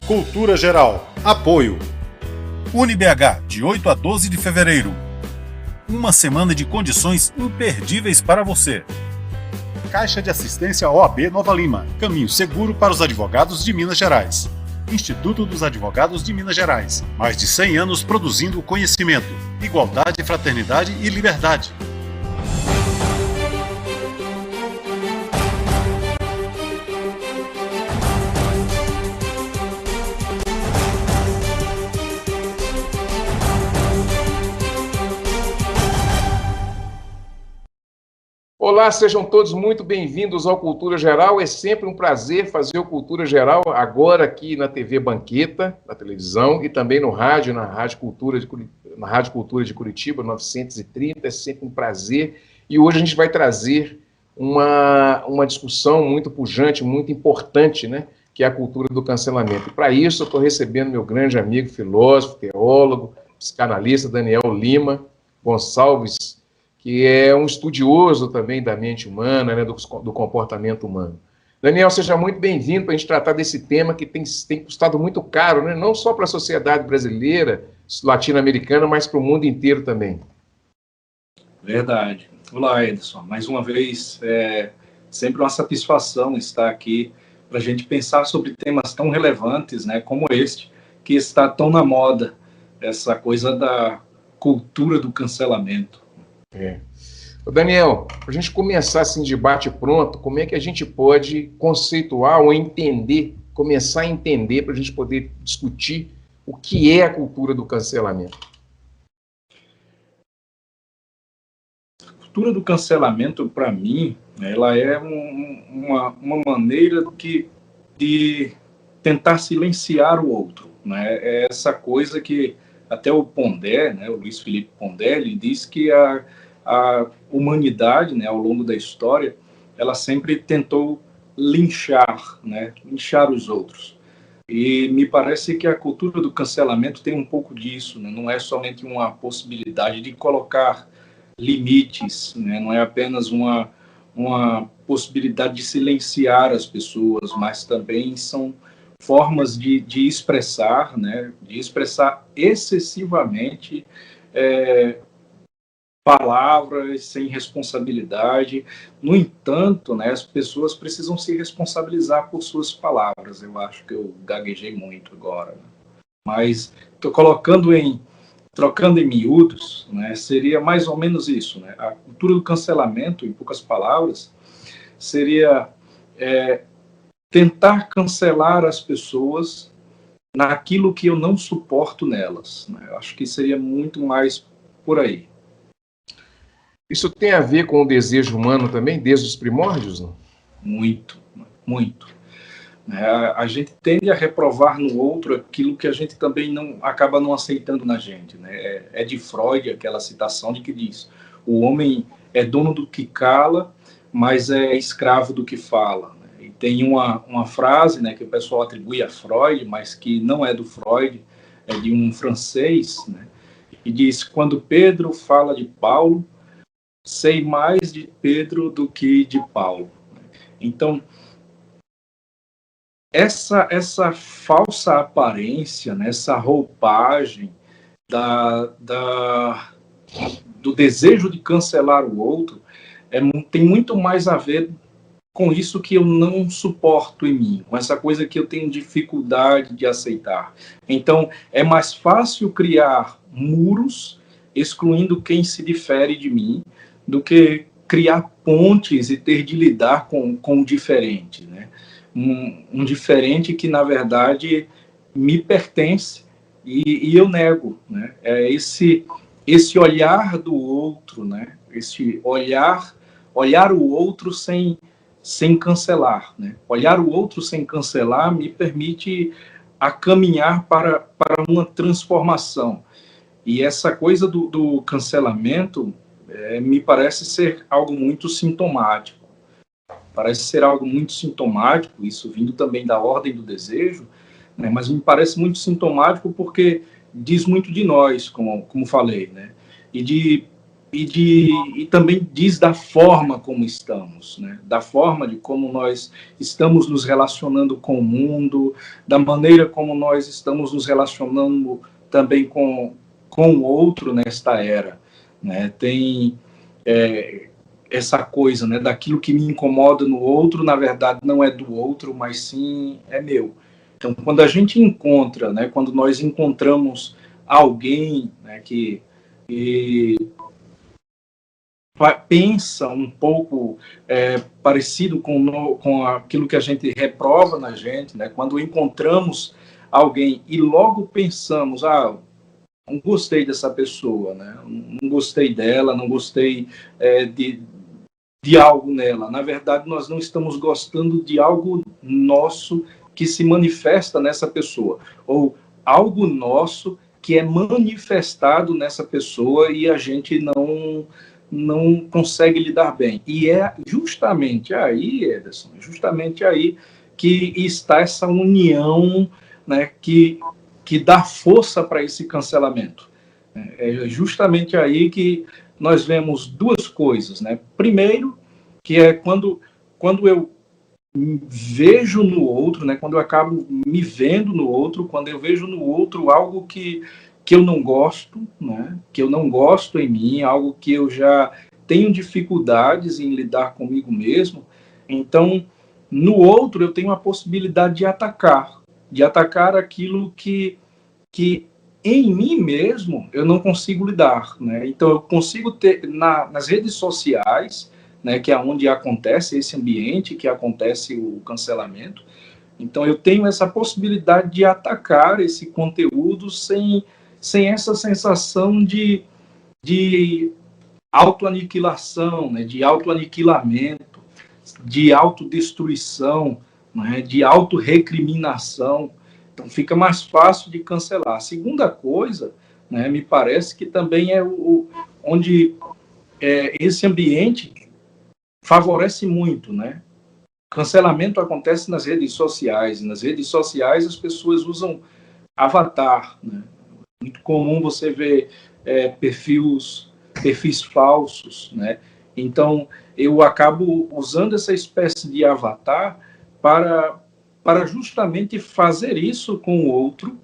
Cultura Geral. Apoio. UniBH, de 8 a 12 de fevereiro. Uma semana de condições imperdíveis para você. Caixa de Assistência OAB Nova Lima. Caminho seguro para os advogados de Minas Gerais. Instituto dos Advogados de Minas Gerais. Mais de 100 anos produzindo conhecimento, igualdade, fraternidade e liberdade. Olá, sejam todos muito bem-vindos ao Cultura Geral. É sempre um prazer fazer o Cultura Geral agora aqui na TV Banqueta, na televisão, e também no rádio, na Rádio Cultura de Curitiba, 930. É sempre um prazer. E hoje a gente vai trazer uma discussão muito pujante, muito importante, né? Que é a cultura do cancelamento. E para isso eu estou recebendo meu grande amigo, filósofo, teólogo, psicanalista, Daniel Lima Gonçalves, que é um estudioso também da mente humana, né, do comportamento humano. Daniel, seja muito bem-vindo para a gente tratar desse tema que tem custado muito caro, né, não só para a sociedade brasileira, latino-americana, mas para o mundo inteiro também. Verdade. Olá, Edson. Mais uma vez, sempre uma satisfação estar aqui para a gente pensar sobre temas tão relevantes, né, como este, que está tão na moda, essa coisa da cultura do cancelamento. Daniel, para a gente começar assim de bate pronto, como é que a gente pode conceituar ou entender, começar a entender para a gente poder discutir o que é a cultura do cancelamento? A cultura do cancelamento, para mim, ela é uma maneira de tentar silenciar o outro, né? É essa coisa que até o Pondé, né, o Luiz Felipe Pondé, ele diz que a humanidade, né, ao longo da história, ela sempre tentou linchar, né, linchar os outros. E me parece que a cultura do cancelamento tem um pouco disso, né? Não é somente uma possibilidade de colocar limites, né? Não é apenas uma possibilidade de silenciar as pessoas, mas também são formas de expressar, né? De expressar excessivamente palavras sem responsabilidade. No entanto, né, as pessoas precisam se responsabilizar por suas palavras. Eu acho que eu gaguejei muito agora, né? Mas estou trocando em miúdos, né, seria mais ou menos isso, né? A cultura do cancelamento, em poucas palavras, seria tentar cancelar as pessoas naquilo que eu não suporto nelas, né? Eu acho que seria muito mais por aí. Isso tem a ver com o desejo humano também, desde os primórdios, não? Muito, muito. A gente tende a reprovar no outro aquilo que a gente também acaba não aceitando na gente, né? É de Freud aquela citação de que diz: o homem é dono do que cala, mas é escravo do que fala. E tem uma frase, né, que o pessoal atribui a Freud, mas que não é do Freud, é de um francês, né, que diz: quando Pedro fala de Paulo, sei mais de Pedro do que de Paulo. Então, essa falsa aparência, né, essa roupagem do desejo de cancelar o outro, tem muito mais a ver com isso que eu não suporto em mim, com essa coisa que eu tenho dificuldade de aceitar. Então, é mais fácil criar muros excluindo quem se difere de mim do que criar pontes e ter de lidar com o diferente, né? Um diferente que, na verdade, me pertence e eu nego, né? É esse olhar do outro, né? Esse olhar o outro sem cancelar, né? Olhar o outro sem cancelar me permite a caminhar para uma transformação. E essa coisa do cancelamento me parece ser algo muito sintomático. Parece ser algo muito sintomático, isso vindo também da ordem do desejo, né? Mas me parece muito sintomático porque diz muito de nós, como falei, né? E de e também diz da forma como estamos, né? Da forma de como nós estamos nos relacionando com o mundo, da maneira como nós estamos nos relacionando também com o outro nesta era, né? Tem essa coisa, né? Daquilo que me incomoda no outro, na verdade não é do outro, mas sim é meu. Então, quando a gente encontra, né? Quando nós encontramos alguém, né? Que pensa um pouco parecido com aquilo que a gente reprova na gente, né? Quando encontramos alguém e logo pensamos, não gostei dessa pessoa, né? Não gostei dela, não gostei de algo nela. Na verdade, nós não estamos gostando de algo nosso que se manifesta nessa pessoa, ou algo nosso que é manifestado nessa pessoa e a gente não consegue lidar bem. E é justamente aí, Ederson, justamente aí que está essa união, né, que dá força para esse cancelamento. É justamente aí que nós vemos duas coisas, né? Primeiro, que é quando eu vejo no outro, né? Quando eu acabo me vendo no outro, quando eu vejo no outro algo que eu não gosto, né? Que eu não gosto em mim, algo que eu já tenho dificuldades em lidar comigo mesmo. Então, no outro eu tenho a possibilidade de atacar aquilo que em mim mesmo eu não consigo lidar, né? Então eu consigo ter nas redes sociais, né, que é onde acontece esse ambiente, que acontece o cancelamento. Então eu tenho essa possibilidade de atacar esse conteúdo sem essa sensação de autoaniquilação, né, de autoaniquilamento, de autodestruição, né, de autorrecriminação. Então fica mais fácil de cancelar. A segunda coisa, né, me parece que também é onde esse ambiente favorece muito, né? Cancelamento acontece nas redes sociais. Nas redes sociais as pessoas usam avatar, né? Muito comum você ver perfis falsos, né? Então eu acabo usando essa espécie de avatar para justamente fazer isso com o outro,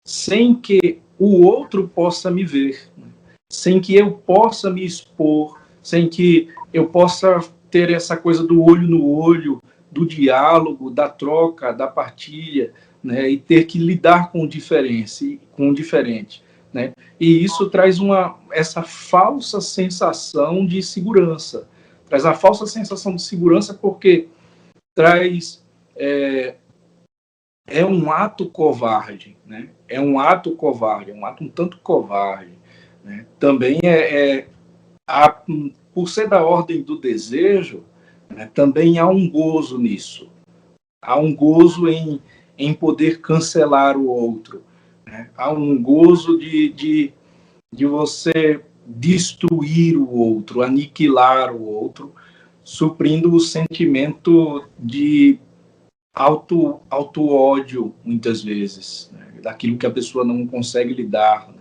sem que o outro possa me ver, né? Sem que eu possa me expor, sem que eu possa ter essa coisa do olho no olho, do diálogo, da troca, da partilha, né? E ter que lidar com o diferente, né? E isso traz essa falsa sensação de segurança. Traz a falsa sensação de segurança porque traz um ato covarde, né? É um ato covarde, é um ato um tanto covarde, né? Também por ser da ordem do desejo, né, também há um gozo nisso. Há um gozo em poder cancelar o outro, né? Há um gozo de você destruir o outro, aniquilar o outro, suprindo o sentimento de auto-ódio, muitas vezes, né? Daquilo que a pessoa não consegue lidar, né?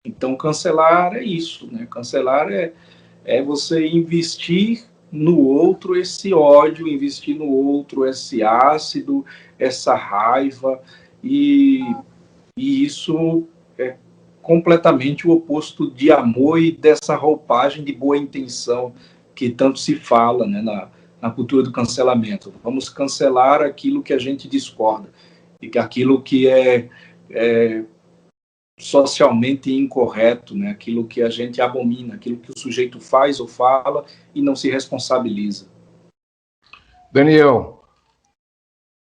Então, cancelar é isso, né? Cancelar é você investir no outro esse ódio, investir no outro esse ácido, essa raiva, e isso é completamente o oposto de amor e dessa roupagem de boa intenção que tanto se fala, né, na cultura do cancelamento. Vamos cancelar aquilo que a gente discorda, e que aquilo que é socialmente incorreto, né? Aquilo que a gente abomina, aquilo que o sujeito faz ou fala e não se responsabiliza. Daniel,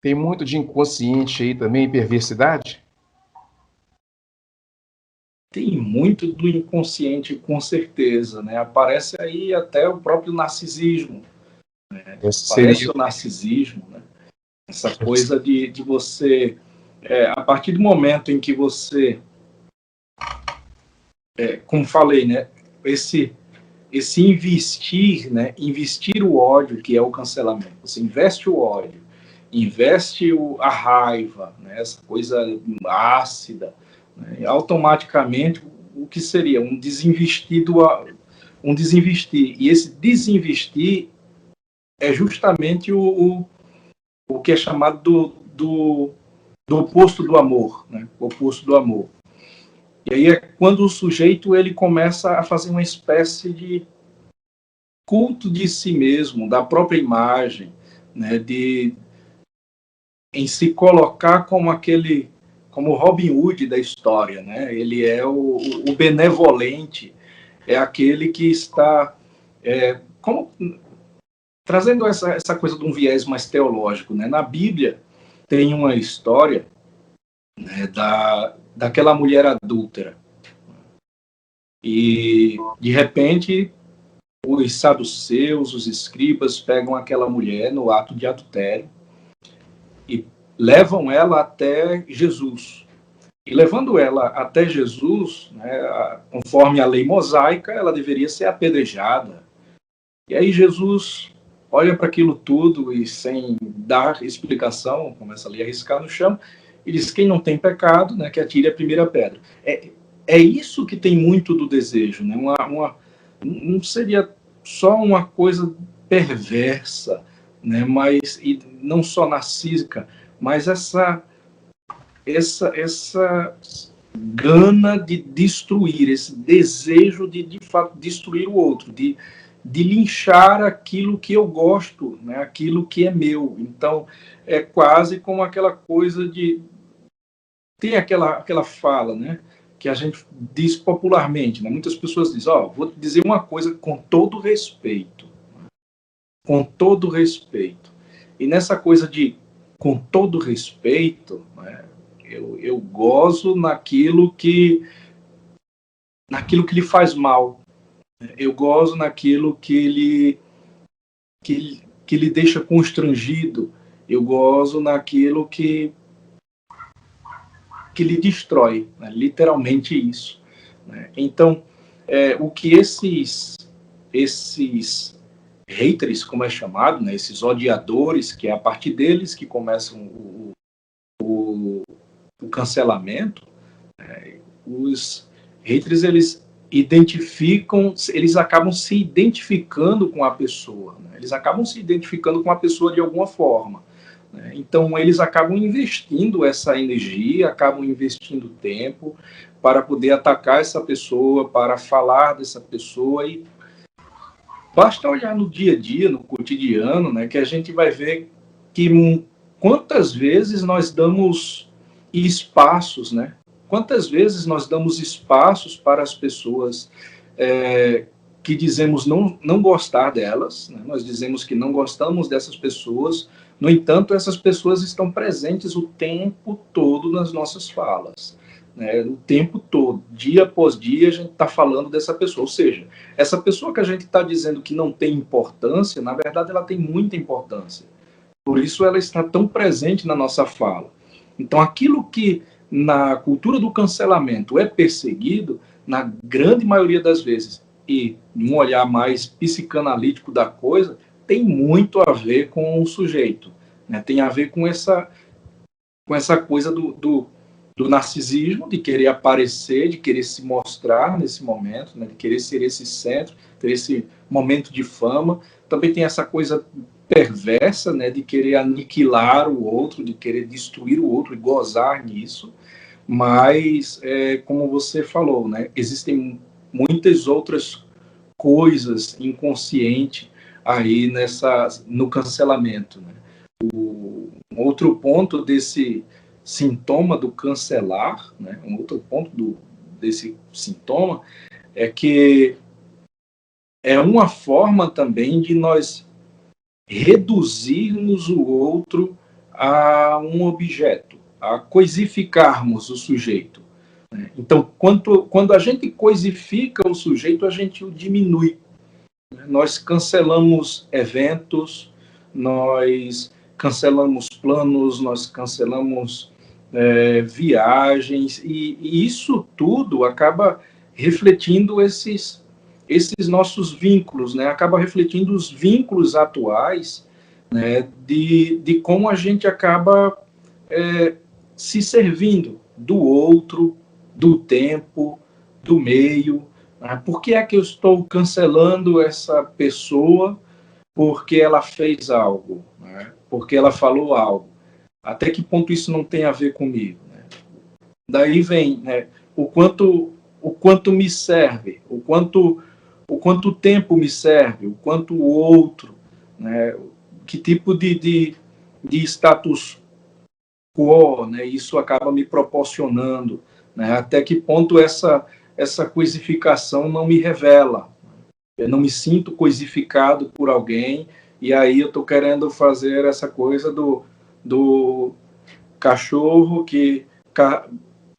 tem muito de inconsciente aí também, perversidade? Tem muito do inconsciente, com certeza, né? Aparece aí até o próprio narcisismo, né? Aparece o narcisismo, né? Essa coisa de você, a partir do momento em que você, como falei, né? Esse investir, né? Investir o ódio, que é o cancelamento. Você investe o ódio, investe a raiva, né? Essa coisa ácida, né? E automaticamente, o que seria um desinvestido um desinvestir. E esse desinvestir é justamente o que é chamado do oposto do amor, né? O oposto do amor. E aí é quando o sujeito ele começa a fazer uma espécie de culto de si mesmo, da própria imagem, né? Em se colocar como Robin Hood da história, né? Ele é o benevolente, é aquele que está trazendo essa coisa de um viés mais teológico, né? Na Bíblia tem uma história, né, daquela mulher adúltera. E, de repente, os saduceus, os escribas, pegam aquela mulher no ato de adultério e levam ela até Jesus. E levando ela até Jesus, né, conforme a lei mosaica, ela deveria ser apedrejada. E aí Jesus olha para aquilo tudo e, sem dar explicação, começa ali a riscar no chão e diz: quem não tem pecado, né, que atire a primeira pedra. É isso que tem muito do desejo, né? Não seria só uma coisa perversa, né? Mas, e não só narcísica, mas essa gana de destruir, esse desejo de fato destruir o outro, de linchar aquilo que eu gosto, né? Aquilo que é meu. Então é quase como aquela coisa tem aquela fala, né, que a gente diz popularmente, né? Muitas pessoas dizem: vou te dizer uma coisa com todo respeito, com todo respeito. E nessa coisa de com todo respeito, né, eu gozo naquilo que lhe faz mal. Eu gozo naquilo que lhe deixa constrangido. Eu gozo naquilo que lhe destrói, né? Literalmente isso, né? Então, o que esses haters, como é chamado, né? Esses odiadores, que é a partir deles que começam o cancelamento, os haters, eles acabam se identificando com a pessoa, né? Eles acabam se identificando com a pessoa de alguma forma. Então, eles acabam investindo essa energia, acabam investindo tempo para poder atacar essa pessoa, para falar dessa pessoa. E basta olhar no dia a dia, no cotidiano, né, que a gente vai ver que quantas vezes nós damos espaços, né? Quantas vezes nós damos espaços para as pessoas que dizemos não gostar delas, né? Nós dizemos que não gostamos dessas pessoas. No entanto, essas pessoas estão presentes o tempo todo nas nossas falas, né? O tempo todo, dia após dia, a gente está falando dessa pessoa. Ou seja, essa pessoa que a gente está dizendo que não tem importância, na verdade, ela tem muita importância. Por isso, ela está tão presente na nossa fala. Então, aquilo que na cultura do cancelamento é perseguido, na grande maioria das vezes, e num olhar mais psicanalítico da coisa, tem muito a ver com o sujeito, né? Tem a ver com essa coisa do narcisismo, de querer aparecer, de querer se mostrar nesse momento, né? De querer ser esse centro, ter esse momento de fama. Também tem essa coisa perversa, né? De querer aniquilar o outro, de querer destruir o outro e gozar nisso. Mas, como você falou, né? Existem muitas outras coisas inconscientes aí no cancelamento, né? Um outro ponto desse sintoma do cancelar, né? Um outro ponto desse sintoma é que é uma forma também de nós reduzirmos o outro a um objeto, a coisificarmos o sujeito. Então, quando a gente coisifica o sujeito, a gente o diminui. Nós cancelamos eventos, nós cancelamos planos, nós cancelamos viagens, e isso tudo acaba refletindo esses nossos vínculos, né? Acaba refletindo os vínculos atuais, né? De como a gente acaba se servindo do outro, do tempo, do meio, né? Por que é que eu estou cancelando essa pessoa porque ela fez algo, né? Porque ela falou algo? Até que ponto isso não tem a ver comigo, né? Daí vem, né, o quanto me serve, o quanto tempo me serve, o quanto o outro, né, que tipo de status quo, né, isso acaba me proporcionando, né, até que ponto essa coisificação não me revela. Eu não me sinto coisificado por alguém, e aí eu estou querendo fazer essa coisa do cachorro que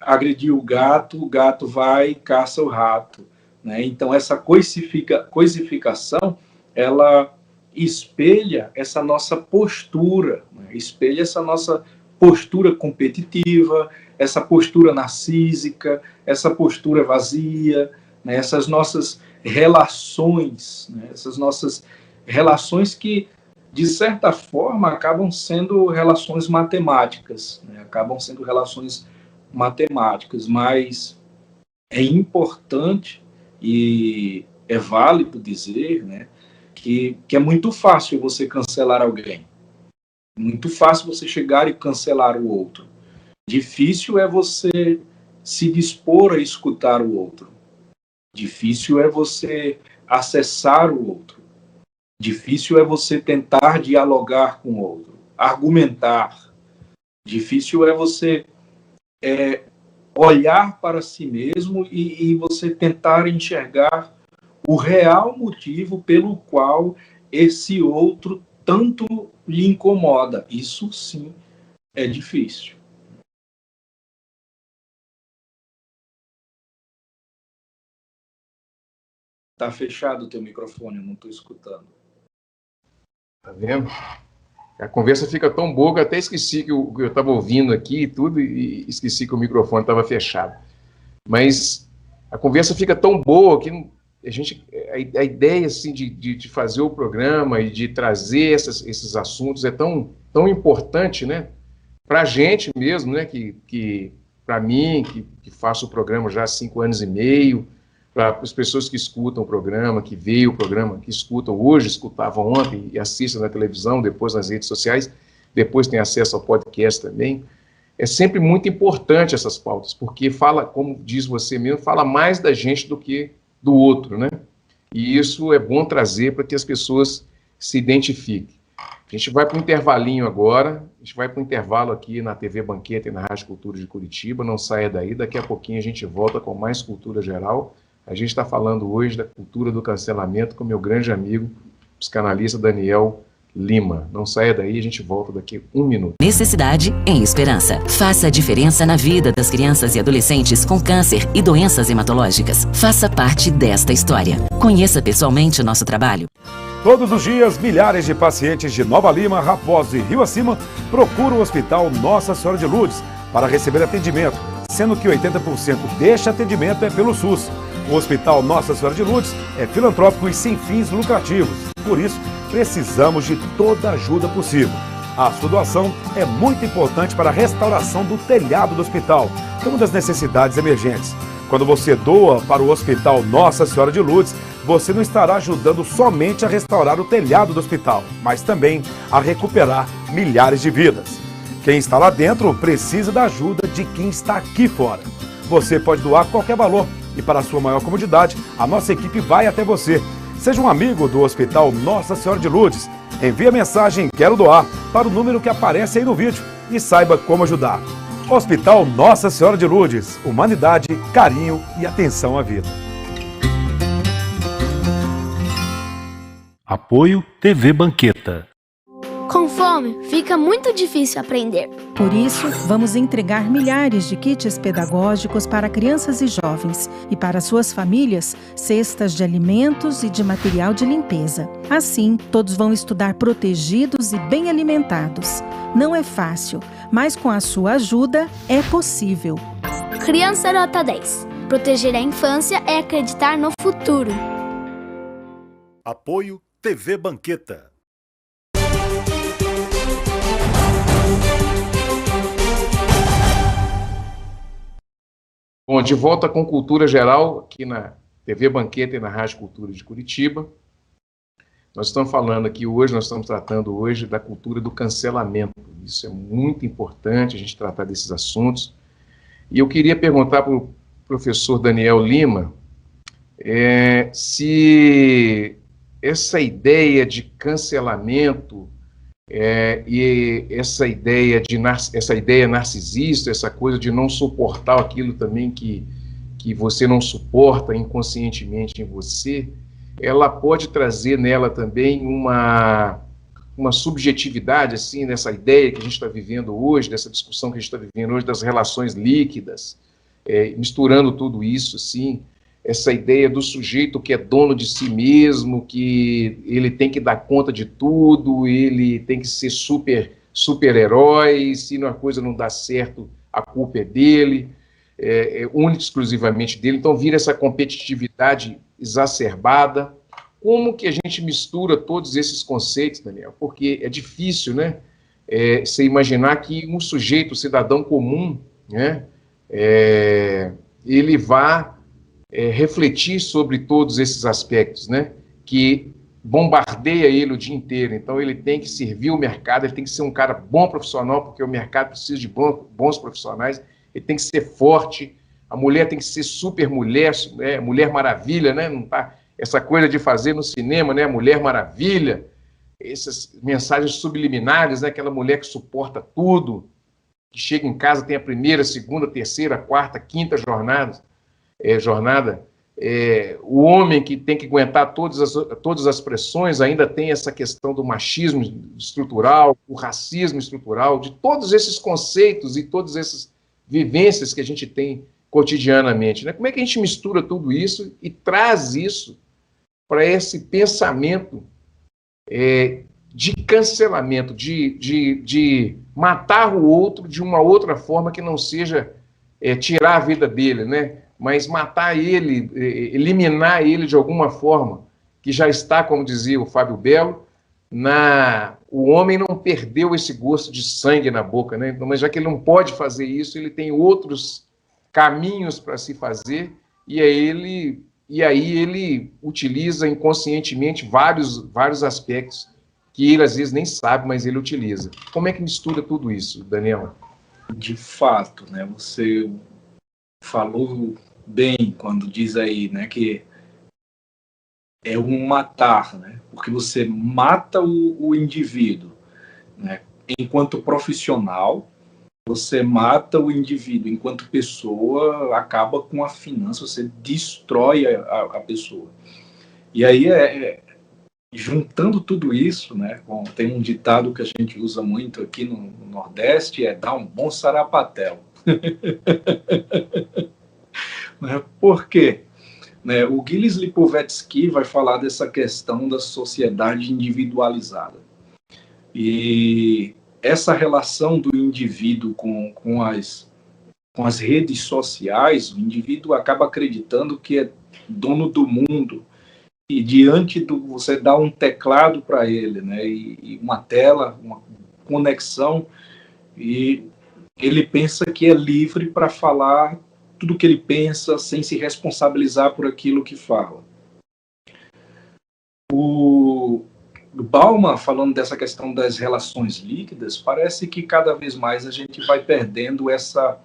agrediu o gato vai e caça o rato, né? Então, essa coisificação, ela espelha essa nossa postura, né? Espelha essa nossa postura competitiva, essa postura narcísica, essa postura vazia, né? Essas nossas relações, né? Essas nossas relações que, de certa forma, acabam sendo relações matemáticas, né? Acabam sendo relações matemáticas, mas é importante e é válido dizer, né, que é muito fácil você cancelar alguém. Muito fácil você chegar e cancelar o outro. Difícil é você se dispor a escutar o outro. Difícil é você acessar o outro. Difícil é você tentar dialogar com o outro, argumentar. Difícil é você olhar para si mesmo e você tentar enxergar o real motivo pelo qual esse outro tanto lhe incomoda. Isso sim é difícil. Tá fechado o teu microfone, eu não estou escutando. Tá vendo? A conversa fica tão boa que eu até esqueci que eu estava ouvindo aqui e tudo, e esqueci que o microfone estava fechado. Mas a conversa fica tão boa que a ideia assim, de fazer o programa e de trazer esses assuntos é tão importante, né? Para a gente mesmo, né? Para mim, que faço o programa já há 5 anos e meio, para as pessoas que escutam o programa, que veem o programa, que escutam hoje, escutavam ontem e assistem na televisão, depois nas redes sociais, depois tem acesso ao podcast também. É sempre muito importante essas pautas, porque fala, como diz você mesmo, fala mais da gente do que do outro, né? E isso é bom trazer para que as pessoas se identifiquem. A gente vai para um intervalinho agora, a gente vai para um intervalo aqui na TV Banqueta e na Rádio Cultura de Curitiba, não saia daí, daqui a pouquinho a gente volta com mais Cultura Geral. A gente está falando hoje da cultura do cancelamento com meu grande amigo, psicanalista Daniel Lima. Não saia daí, a gente volta daqui a 1 minuto. Necessidade em esperança. Faça a diferença na vida das crianças e adolescentes com câncer e doenças hematológicas. Faça parte desta história. Conheça pessoalmente nosso trabalho. Todos os dias, milhares de pacientes de Nova Lima, Raposo e Rio Acima procuram o Hospital Nossa Senhora de Lourdes para receber atendimento, sendo que 80% deste atendimento é pelo SUS. O Hospital Nossa Senhora de Lourdes é filantrópico e sem fins lucrativos. Por isso, precisamos de toda a ajuda possível. A sua doação é muito importante para a restauração do telhado do hospital, que é uma das necessidades emergentes. Quando você doa para o Hospital Nossa Senhora de Lourdes, você não estará ajudando somente a restaurar o telhado do hospital, mas também a recuperar milhares de vidas. Quem está lá dentro precisa da ajuda de quem está aqui fora. Você pode doar qualquer valor e, para a sua maior comodidade, a nossa equipe vai até você. Seja um amigo do Hospital Nossa Senhora de Lourdes. Envie a mensagem "Quero doar" para o número que aparece aí no vídeo e saiba como ajudar. Hospital Nossa Senhora de Lourdes. Humanidade, carinho e atenção à vida. Apoio TV Banqueta. Com fome, fica muito difícil aprender. Por isso, vamos entregar milhares de kits pedagógicos para crianças e jovens e para suas famílias, cestas de alimentos e de material de limpeza. Assim, todos vão estudar protegidos e bem alimentados. Não é fácil, mas com a sua ajuda é possível. Criança Nota 10. Proteger a infância é acreditar no futuro. Apoio TV Banqueta. Bom, de volta com Cultura Geral, aqui na TV Banqueta e na Rádio Cultura de Curitiba. Nós estamos falando aqui hoje, nós estamos tratando hoje da cultura do cancelamento. Isso é muito importante, a gente tratar desses assuntos. E eu queria perguntar para o professor Daniel Lima se essa ideia de cancelamento e essa ideia narcisista, essa coisa de não suportar aquilo também que você não suporta inconscientemente em você, ela pode trazer nela também uma subjetividade, assim, nessa ideia que a gente está vivendo hoje, dessa discussão que a gente está vivendo hoje das relações líquidas, misturando tudo isso, assim, essa ideia do sujeito que é dono de si mesmo, que ele tem que dar conta de tudo, ele tem que ser super-herói, se a coisa não dá certo, a culpa é dele, única e exclusivamente dele. Então vira essa competitividade exacerbada. Como que a gente mistura todos esses conceitos, Daniel? Porque é difícil, né? Você imaginar que um sujeito, cidadão comum, né, ele vá refletir sobre todos esses aspectos, né, que bombardeia ele o dia inteiro. Então ele tem que servir o mercado, ele tem que ser um cara bom profissional, porque o mercado precisa de bons profissionais, ele tem que ser forte, a mulher tem que ser super mulher, Mulher Maravilha, né? Não tá essa coisa de fazer no cinema, né? Mulher Maravilha, essas mensagens subliminares, né? Aquela mulher que suporta tudo, que chega em casa, tem a primeira, segunda, terceira, quarta, quinta jornada. O homem que tem que aguentar todas as pressões, ainda tem essa questão do machismo estrutural, o racismo estrutural, de todos esses conceitos e todas essas vivências que a gente tem cotidianamente, né? Como é que a gente mistura tudo isso e traz isso para esse pensamento de cancelamento, de matar o outro de uma outra forma que não seja tirar a vida dele, né? Mas matar ele, eliminar ele de alguma forma, que já está, como dizia o Fábio Belo, o homem não perdeu esse gosto de sangue na boca, né? Mas já que ele não pode fazer isso, ele tem outros caminhos para se fazer, e aí ele utiliza inconscientemente vários aspectos que ele às vezes nem sabe, mas ele utiliza. Como é que mistura tudo isso, Daniel? De fato, né? Você falou bem quando diz aí, né, que é um matar, né? Porque você mata o indivíduo, né? Enquanto profissional, você mata o indivíduo. Enquanto pessoa, acaba com a finança, você destrói a pessoa. E aí, juntando tudo isso, né? Tem um ditado que a gente usa muito aqui no Nordeste, dar um bom sarapatel. Por quê? O Gilles Lipovetsky vai falar dessa questão da sociedade individualizada. E essa relação do indivíduo com as redes sociais, o indivíduo acaba acreditando que é dono do mundo. E diante você dá um teclado para ele, né, e uma tela, uma conexão, e ele pensa que é livre para falar tudo o que ele pensa, sem se responsabilizar por aquilo que fala. O Bauman, falando dessa questão das relações líquidas, parece que cada vez mais a gente vai perdendo essas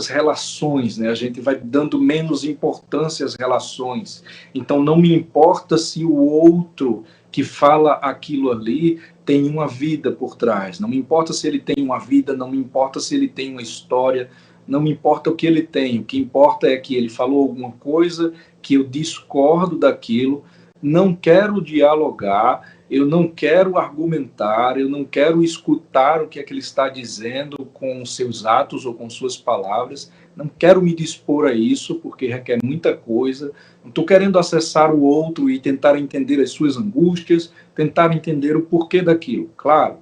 relações, né? A gente vai dando menos importância às relações. Então, não me importa se o outro que fala aquilo ali tem uma vida por trás. Não me importa se ele tem uma vida, não me importa se ele tem uma história, não me importa o que ele tem. O que importa é que ele falou alguma coisa que eu discordo daquilo, não quero dialogar, eu não quero argumentar, eu não quero escutar o que é que ele está dizendo com seus atos ou com suas palavras, não quero me dispor a isso, porque requer muita coisa, não estou querendo acessar o outro e tentar entender as suas angústias, tentar entender o porquê daquilo. Claro,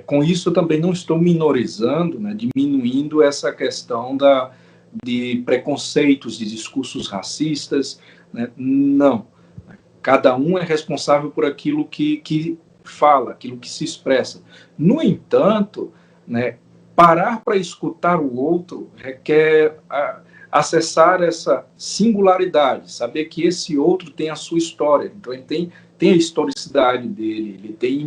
com isso eu também não estou minorizando, né, diminuindo essa questão de preconceitos, de discursos racistas, né, não. Cada um é responsável por aquilo que fala, aquilo que se expressa. No entanto, né, parar para escutar o outro requer acessar essa singularidade, saber que esse outro tem a sua história, então ele tem a historicidade dele, ele tem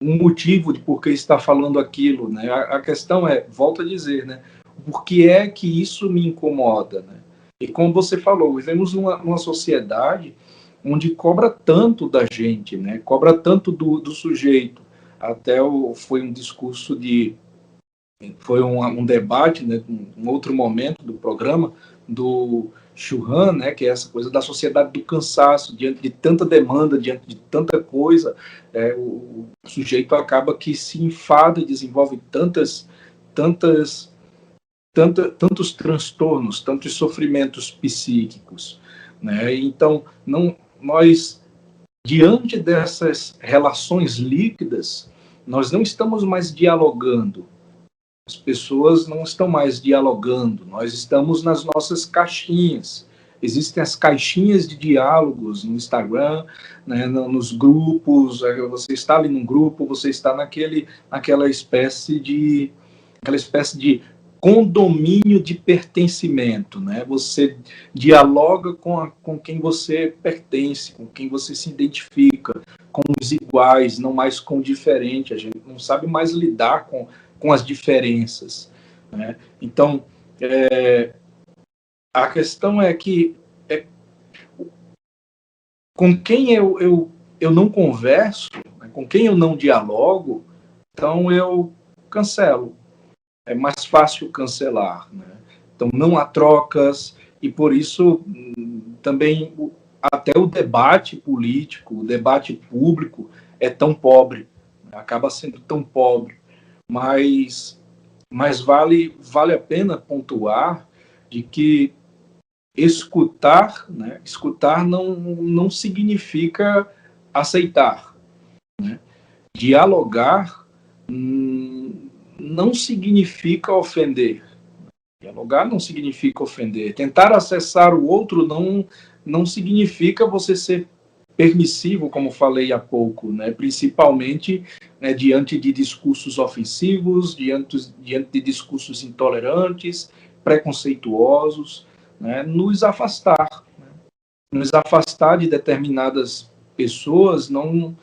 um motivo de por que está falando aquilo, né? A questão é, volto a dizer, né? Por que é que isso me incomoda, né? E como você falou, vivemos numa sociedade onde cobra tanto da gente, né? Cobra tanto do sujeito. Até foi um discurso foi um debate, né, um outro momento do programa, do Churran, né, que é essa coisa da sociedade do cansaço, diante de tanta demanda, diante de tanta coisa, o sujeito acaba que se enfada e desenvolve tantos transtornos, tantos sofrimentos psíquicos, né? Então, nós, diante dessas relações líquidas, nós não estamos mais dialogando. As pessoas não estão mais dialogando, nós estamos nas nossas caixinhas. Existem as caixinhas de diálogos no Instagram, né, nos grupos, você está ali num grupo, você está naquela espécie de condomínio de pertencimento, né? Você dialoga com quem você pertence, com quem você se identifica, com os iguais, não mais com o diferente. A gente não sabe mais lidar com as diferenças, né? Então, a questão é que com quem eu não converso, né, com quem eu não dialogo, então eu cancelo. É mais fácil cancelar, né? Então não há trocas, e por isso também até o debate político, o debate público é tão pobre, né? Acaba sendo tão pobre, mas vale a pena pontuar de que escutar, né? Escutar não significa aceitar, né? Dialogar não significa ofender. Dialogar não significa ofender. Tentar acessar o outro não significa você ser permissivo, como falei há pouco, né? Principalmente, né, diante de discursos ofensivos, diante de discursos intolerantes, preconceituosos, né? Nos afastar de determinadas pessoas não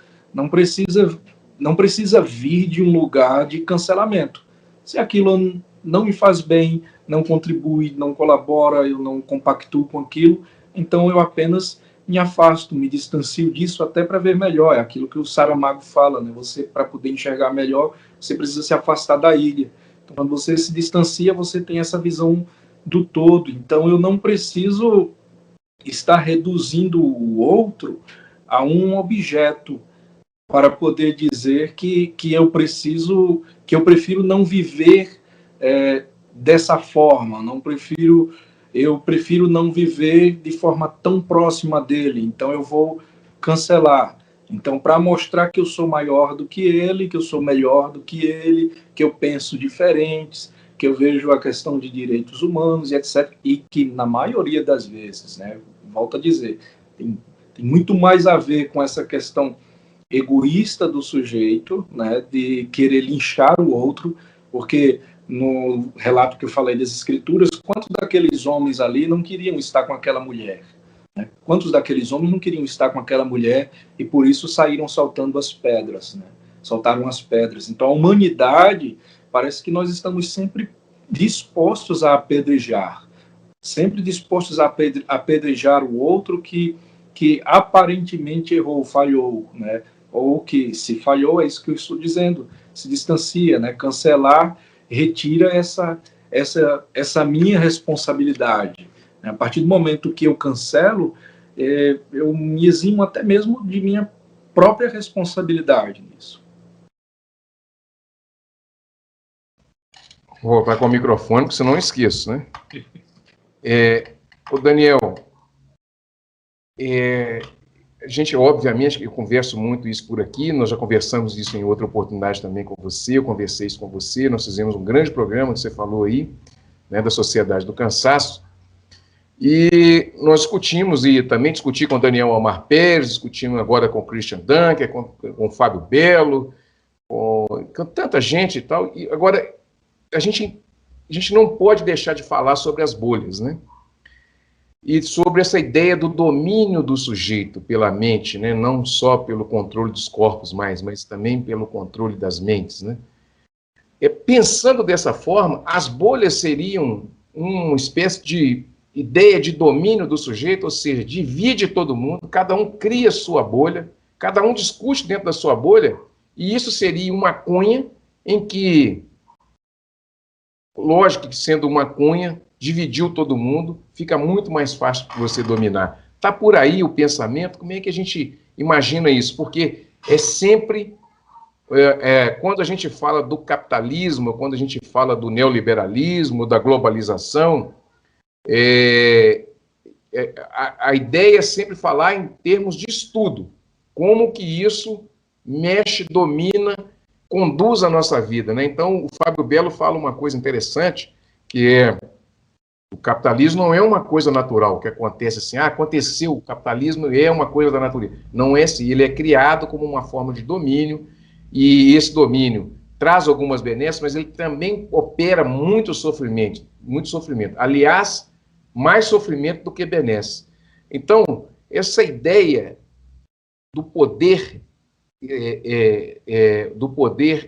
precisa vir de um lugar de cancelamento. Se aquilo não me faz bem, não contribui, não colabora, eu não compactuo com aquilo, então eu apenas me afasto, me distancio disso até para ver melhor. É aquilo que o Saramago fala, né? Você, para poder enxergar melhor, você precisa se afastar da ilha. Então, quando você se distancia, você tem essa visão do todo. Então, eu não preciso estar reduzindo o outro a um objeto para poder dizer que eu prefiro não viver dessa forma, eu prefiro não viver de forma tão próxima dele, então eu vou cancelar. Então, para mostrar que eu sou maior do que ele, que eu sou melhor do que ele, que eu penso diferentes, que eu vejo a questão de direitos humanos e etc., e que na maioria das vezes, né, volto a dizer, tem muito mais a ver com essa questão egoísta do sujeito, né, de querer linchar o outro, porque no relato que eu falei das escrituras, quantos daqueles homens ali não queriam estar com aquela mulher? Né? Quantos daqueles homens não queriam estar com aquela mulher e por isso saíram soltando as pedras, né? Soltaram as pedras. Então a humanidade, parece que nós estamos sempre dispostos a apedrejar, sempre dispostos a apedrejar o outro que aparentemente errou, falhou, né? Ou que se falhou, é isso que eu estou dizendo, se distancia, né? Cancelar retira essa minha responsabilidade. A partir do momento que eu cancelo, eu me eximo até mesmo de minha própria responsabilidade nisso. Vou voltar com o microfone, porque senão eu esqueço, né? O Daniel, a gente, obviamente, eu converso muito isso por aqui, nós já conversamos isso em outra oportunidade também com você, eu conversei isso com você, nós fizemos um grande programa que você falou aí, né, da Sociedade do Cansaço, e nós discutimos, e também discuti com o Daniel Almar Pérez, discutimos agora com o Christian Dunker, com o Fábio Belo, com tanta gente e tal, e agora a gente a gente não pode deixar de falar sobre as bolhas, né? E sobre essa ideia do domínio do sujeito pela mente, né? Não só pelo controle dos corpos mas também pelo controle das mentes, né? Pensando dessa forma, as bolhas seriam uma espécie de ideia de domínio do sujeito, ou seja, divide todo mundo, cada um cria sua bolha, cada um discute dentro da sua bolha, e isso seria uma cunha em que, lógico que sendo uma cunha, dividiu todo mundo, fica muito mais fácil para você dominar. Está por aí o pensamento, como é que a gente imagina isso? Porque é sempre, quando a gente fala do capitalismo, quando a gente fala do neoliberalismo, da globalização, a ideia é sempre falar em termos de estudo, como que isso mexe, domina, conduz a nossa vida, né? Então, o Fábio Belo fala uma coisa interessante, que é o capitalismo não é uma coisa natural, que acontece assim, aconteceu, o capitalismo é uma coisa da natureza. Não é assim, ele é criado como uma forma de domínio, e esse domínio traz algumas benesses, mas ele também opera muito sofrimento. Aliás, mais sofrimento do que benesses. Então, essa ideia do poder,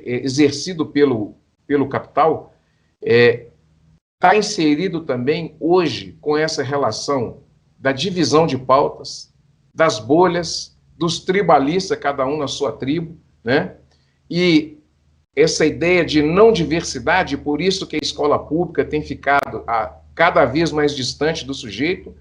exercido pelo capital, está inserido também hoje com essa relação da divisão de pautas, das bolhas, dos tribalistas, cada um na sua tribo, né? E essa ideia de não diversidade, por isso que a escola pública tem ficado cada vez mais distante do sujeito,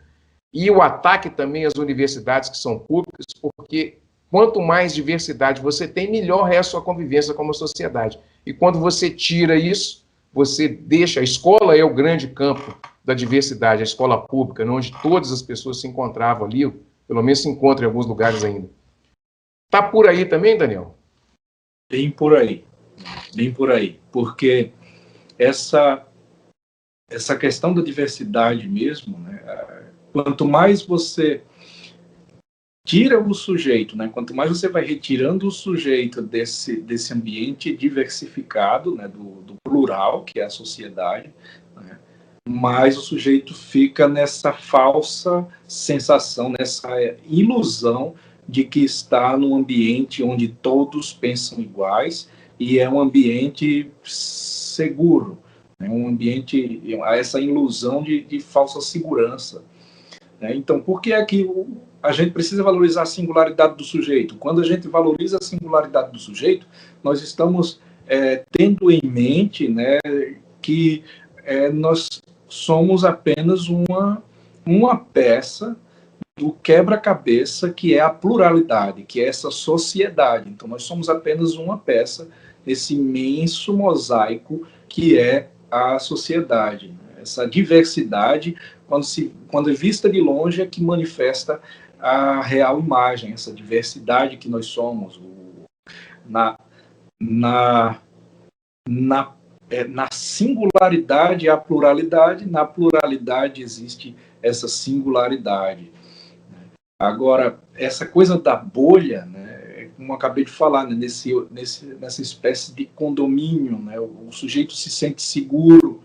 e o ataque também às universidades que são públicas, porque quanto mais diversidade você tem, melhor é a sua convivência como sociedade. E quando você tira isso, você deixa, a escola é o grande campo da diversidade, a escola pública, onde todas as pessoas se encontravam ali, pelo menos se encontram em alguns lugares ainda. Está por aí também, Daniel? Bem por aí, porque essa questão da diversidade mesmo, né, quanto mais você tira o sujeito, né, quanto mais você vai retirando o sujeito desse ambiente diversificado, né, do plural, que é a sociedade, né, mais o sujeito fica nessa falsa sensação, nessa ilusão de que está num ambiente onde todos pensam iguais e é um ambiente seguro, né, um ambiente, essa ilusão de falsa segurança. Né? Então, por que é que a gente precisa valorizar a singularidade do sujeito? Quando a gente valoriza a singularidade do sujeito, nós estamos tendo em mente, né, que nós somos apenas uma peça do quebra-cabeça que é a pluralidade, que é essa sociedade. Então, nós somos apenas uma peça desse imenso mosaico que é a sociedade. Essa diversidade, quando é vista de longe, é que manifesta a real imagem, essa diversidade que nós somos. Na singularidade há pluralidade, na pluralidade existe essa singularidade. Agora, essa coisa da bolha, né, como eu acabei de falar, né, nessa espécie de condomínio, né, o sujeito se sente seguro,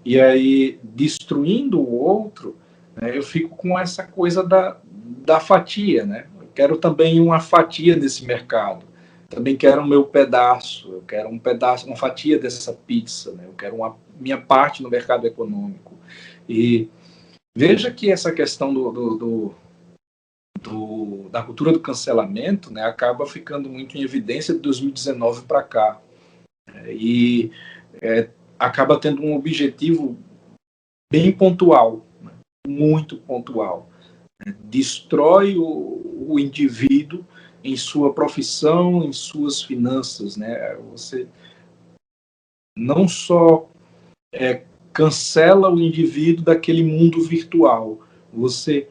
e aí, destruindo o outro, né, eu fico com essa coisa da fatia, né? Eu quero também uma fatia nesse mercado. Também quero o meu pedaço. Eu quero um pedaço, uma fatia dessa pizza, né? Eu quero minha parte no mercado econômico. E veja que essa questão da cultura do cancelamento, né, acaba ficando muito em evidência de 2019 para cá. E acaba tendo um objetivo bem pontual, né? Muito pontual. Destrói o indivíduo em sua profissão, em suas finanças. Né? Você não só cancela o indivíduo daquele mundo virtual, você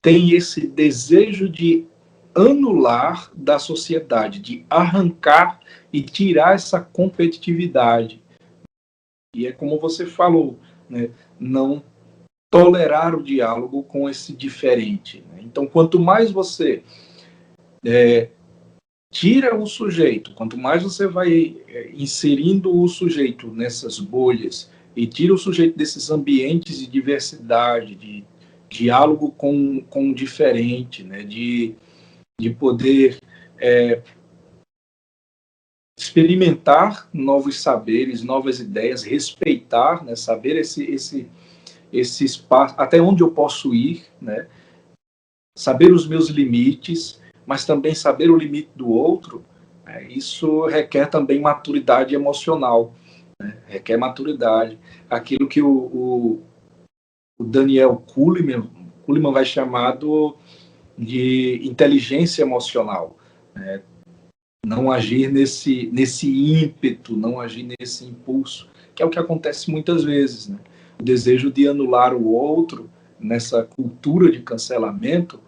tem esse desejo de anular da sociedade, de arrancar e tirar essa competitividade. E é como você falou, né? Não tolerar o diálogo com esse diferente. Né? Então, quanto mais você tira o sujeito, quanto mais você vai inserindo o sujeito nessas bolhas e tira o sujeito desses ambientes de diversidade, de diálogo com o diferente, né, de poder experimentar novos saberes, novas ideias, respeitar, né, saber esse espaço, até onde eu posso ir, né, saber os meus limites, mas também saber o limite do outro, isso requer também maturidade emocional, né? Requer maturidade. Aquilo que o Daniel Kuhlman vai chamar de inteligência emocional, né? Não agir nesse ímpeto, não agir nesse impulso, que é o que acontece muitas vezes, né? O desejo de anular o outro, nessa cultura de cancelamento,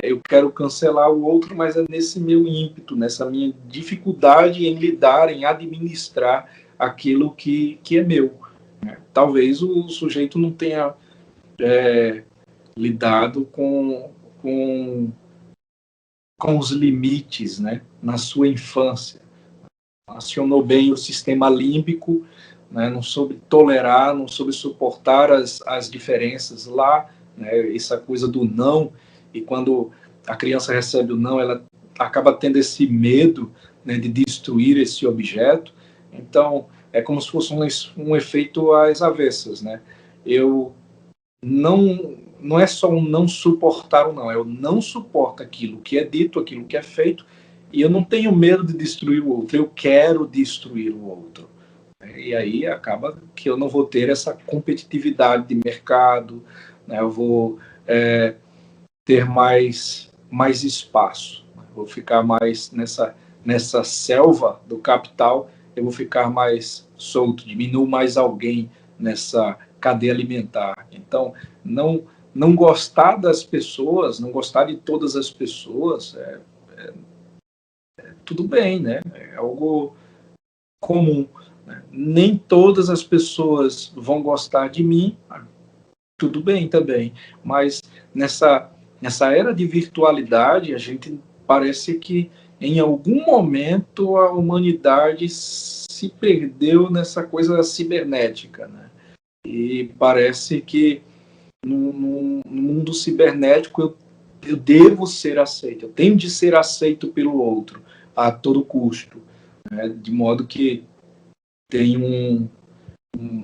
eu quero cancelar o outro, mas é nesse meu ímpeto, nessa minha dificuldade em lidar, em administrar aquilo que é meu. Talvez o sujeito não tenha lidado com os limites, né, na sua infância. Acionou bem o sistema límbico, né, não soube tolerar, não soube suportar as diferenças lá, né, essa coisa do não. E quando a criança recebe o não, ela acaba tendo esse medo, né, de destruir esse objeto. Então, é como se fosse um efeito às avessas, né? Eu não é só um não suportar ou não, eu não suporto aquilo que é dito, aquilo que é feito, e eu não tenho medo de destruir o outro, eu quero destruir o outro. E aí acaba que eu não vou ter essa competitividade de mercado, né? Eu vou ter mais espaço. Vou ficar mais nessa selva do capital, eu vou ficar mais solto, diminuo mais alguém nessa cadeia alimentar. Então, não gostar das pessoas, não gostar de todas as pessoas, tudo bem, né? É algo comum. Né? Nem todas as pessoas vão gostar de mim, tudo bem também, mas nessa era de virtualidade, a gente parece que em algum momento a humanidade se perdeu nessa coisa cibernética, né? E parece que no mundo cibernético eu devo ser aceito, eu tenho de ser aceito pelo outro a todo custo, né? De modo que tem um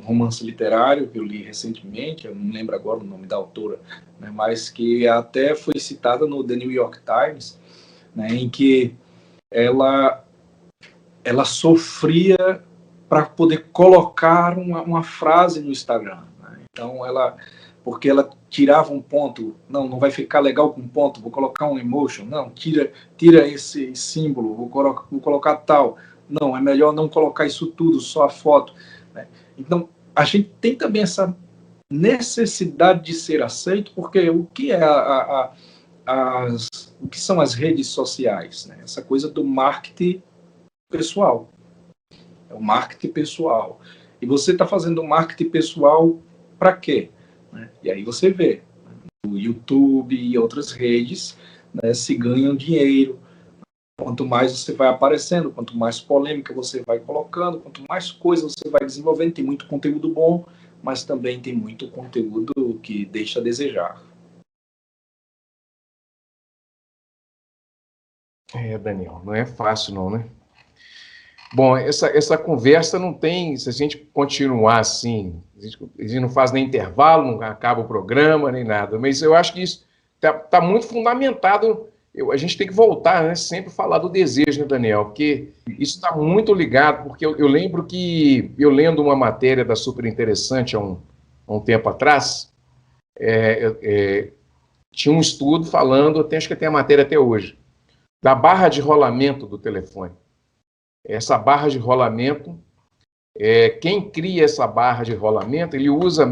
romance literário que eu li recentemente, eu não lembro agora o nome da autora, né, mas que até foi citada no The New York Times, né, em que ela sofria para poder colocar uma frase no Instagram. Né? Então, porque ela tirava um ponto, não vai ficar legal com um ponto, vou colocar um emotion, não, tira esse símbolo, vou colocar tal, não, é melhor não colocar isso tudo, só a foto. Né? Então, a gente tem também essa necessidade de ser aceito, porque o que é o que são as redes sociais? Né? Essa coisa do marketing pessoal. É o marketing pessoal. E você está fazendo marketing pessoal para quê? Né? E aí você vê, o YouTube e outras redes, né, se ganham dinheiro. Quanto mais você vai aparecendo, quanto mais polêmica você vai colocando, quanto mais coisa você vai desenvolvendo, tem muito conteúdo bom, mas também tem muito conteúdo que deixa a desejar. Daniel, não é fácil não, né? Bom, essa conversa não tem, se a gente continuar assim, a gente não faz nem intervalo, não acaba o programa, nem nada, mas eu acho que isso está muito fundamentado. A gente tem que voltar, né, sempre falar do desejo, né, Daniel? Porque isso está muito ligado, porque eu lembro que, eu lendo uma matéria da Super Interessante há um tempo atrás, tinha um estudo falando, acho que tem a matéria até hoje, da barra de rolamento do telefone. Essa barra de rolamento, quem cria essa barra de rolamento, ele usa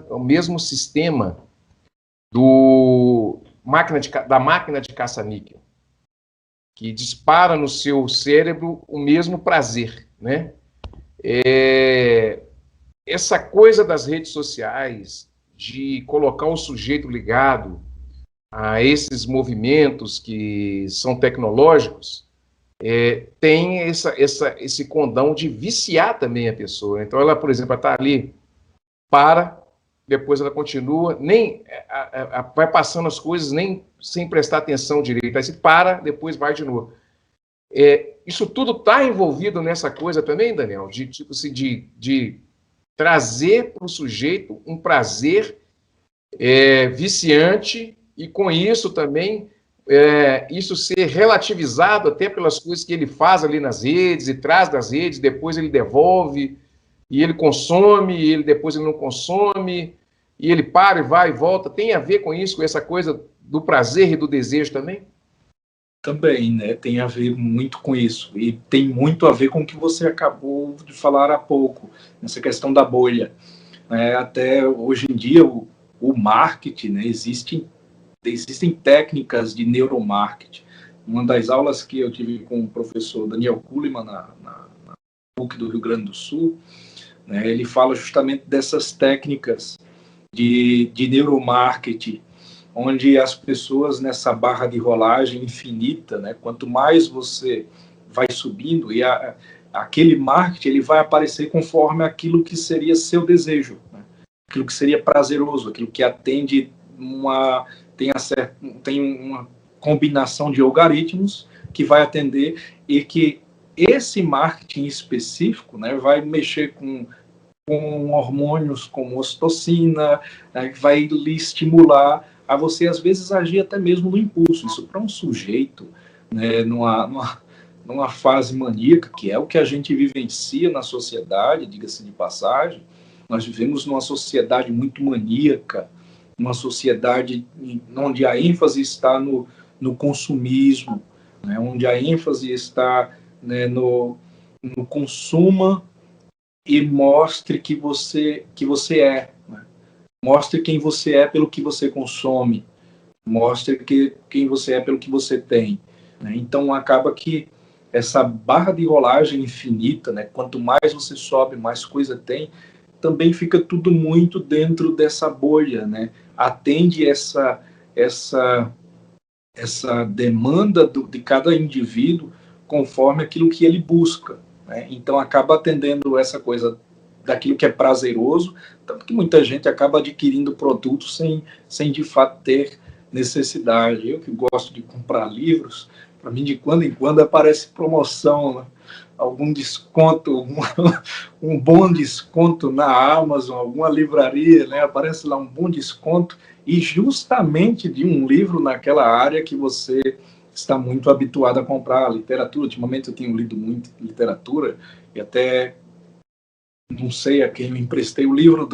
o mesmo sistema da máquina de caça-níquel, que dispara no seu cérebro o mesmo prazer, né? Essa coisa das redes sociais, de colocar o sujeito ligado a esses movimentos que são tecnológicos, tem esse condão de viciar também a pessoa. Então, ela, por exemplo, está ali, depois ela continua, vai passando as coisas nem sem prestar atenção direito. Aí se para, depois vai de novo. Isso tudo está envolvido nessa coisa também, Daniel, de tipo assim, de trazer para o sujeito um prazer viciante, e com isso também isso ser relativizado até pelas coisas que ele faz ali nas redes e traz das redes, depois ele devolve, e ele consome, e depois ele não consome, e ele para e vai e volta. Tem a ver com isso, com essa coisa do prazer e do desejo também? Também, né? Tem a ver muito com isso. E tem muito a ver com o que você acabou de falar há pouco, nessa questão da bolha. Até hoje em dia, o marketing, né? Existem técnicas de neuromarketing. Uma das aulas que eu tive com o professor Daniel Kuhlmann na PUC do Rio Grande do Sul, né? Ele fala justamente dessas técnicas de neuromarketing, onde as pessoas nessa barra de rolagem infinita, né, quanto mais você vai subindo, e aquele marketing ele vai aparecer conforme aquilo que seria seu desejo, né, aquilo que seria prazeroso, aquilo que atende tem uma combinação de algoritmos que vai atender, e que esse marketing específico, né, vai mexer com hormônios como ocitocina, né, que vai lhe estimular a você, às vezes, agir até mesmo no impulso. Isso para um sujeito, né, numa fase maníaca, que é o que a gente vivencia na sociedade, diga-se de passagem. Nós vivemos numa sociedade muito maníaca, uma sociedade onde a ênfase está no consumismo, né, onde a ênfase está, né, no consuma e mostre que você é, né? Mostre quem você é pelo que você consome, mostre quem você é pelo que você tem, né? Então acaba que essa barra de rolagem infinita, né? Quanto mais você sobe, mais coisa tem, também fica tudo muito dentro dessa bolha, né? Atende essa demanda de cada indivíduo conforme aquilo que ele busca, né? Então acaba atendendo essa coisa daquilo que é prazeroso, tanto que muita gente acaba adquirindo produtos sem de fato ter necessidade. Eu que gosto de comprar livros, para mim de quando em quando aparece promoção, né? Algum desconto, um bom desconto na Amazon, alguma livraria, né? Aparece lá um bom desconto, e justamente de um livro naquela área que você está muito habituado a comprar. Literatura, ultimamente eu tenho lido muito literatura, e até não sei a quem eu emprestei o livro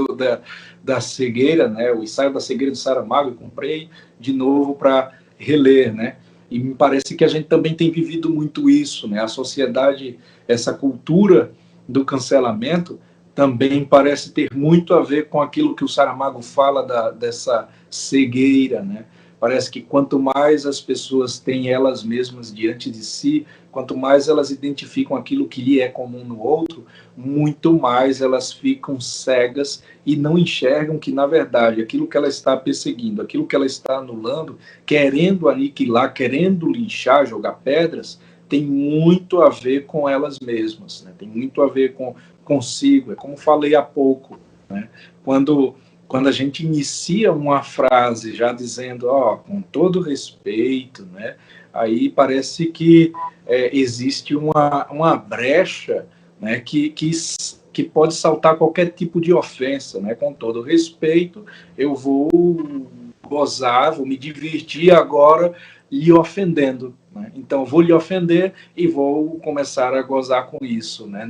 da cegueira, né? O Ensaio da Cegueira de Saramago, eu comprei de novo para reler, né? E me parece que a gente também tem vivido muito isso, né? A sociedade, essa cultura do cancelamento também parece ter muito a ver com aquilo que o Saramago fala dessa cegueira, né? Parece que quanto mais as pessoas têm elas mesmas diante de si, quanto mais elas identificam aquilo que lhe é comum no outro, muito mais elas ficam cegas e não enxergam que, na verdade, aquilo que ela está perseguindo, aquilo que ela está anulando, querendo aniquilar, querendo linchar, jogar pedras, tem muito a ver com elas mesmas, né? Tem muito a ver consigo. É como falei há pouco, né? Quando a gente inicia uma frase já dizendo, com todo respeito, né? Aí parece que existe uma brecha, né? que pode saltar qualquer tipo de ofensa, né? Com todo respeito, eu vou gozar, vou me divertir agora lhe ofendendo, né? Então vou lhe ofender e vou começar a gozar com isso, né?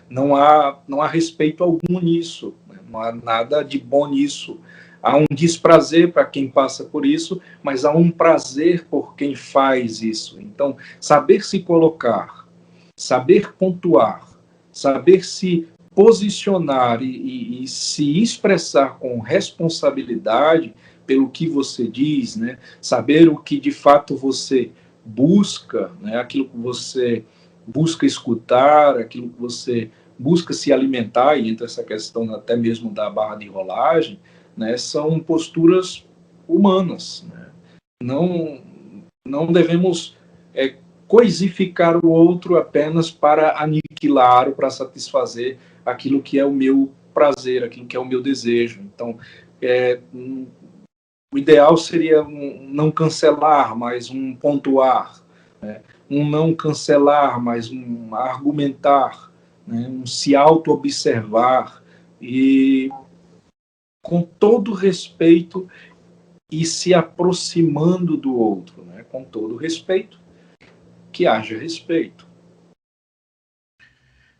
Não há respeito algum nisso, né? Não há nada de bom nisso. Há um desprazer para quem passa por isso, mas há um prazer por quem faz isso. Então, saber se colocar, saber pontuar, saber se posicionar e se expressar com responsabilidade pelo que você diz, né? Saber o que de fato você busca, né? Aquilo que você busca escutar, aquilo que você busca se alimentar, e entra essa questão até mesmo da barra de rolagem, né? São posturas humanas, né? Não devemos coisificar o outro apenas para aniquilar ou para satisfazer aquilo que é o meu prazer, aquilo que é o meu desejo. Então, o ideal seria não cancelar, mas um pontuar, né? Um não cancelar, mas um argumentar, né? Um se auto-observar e com todo respeito e se aproximando do outro, né? Com todo respeito, que haja respeito.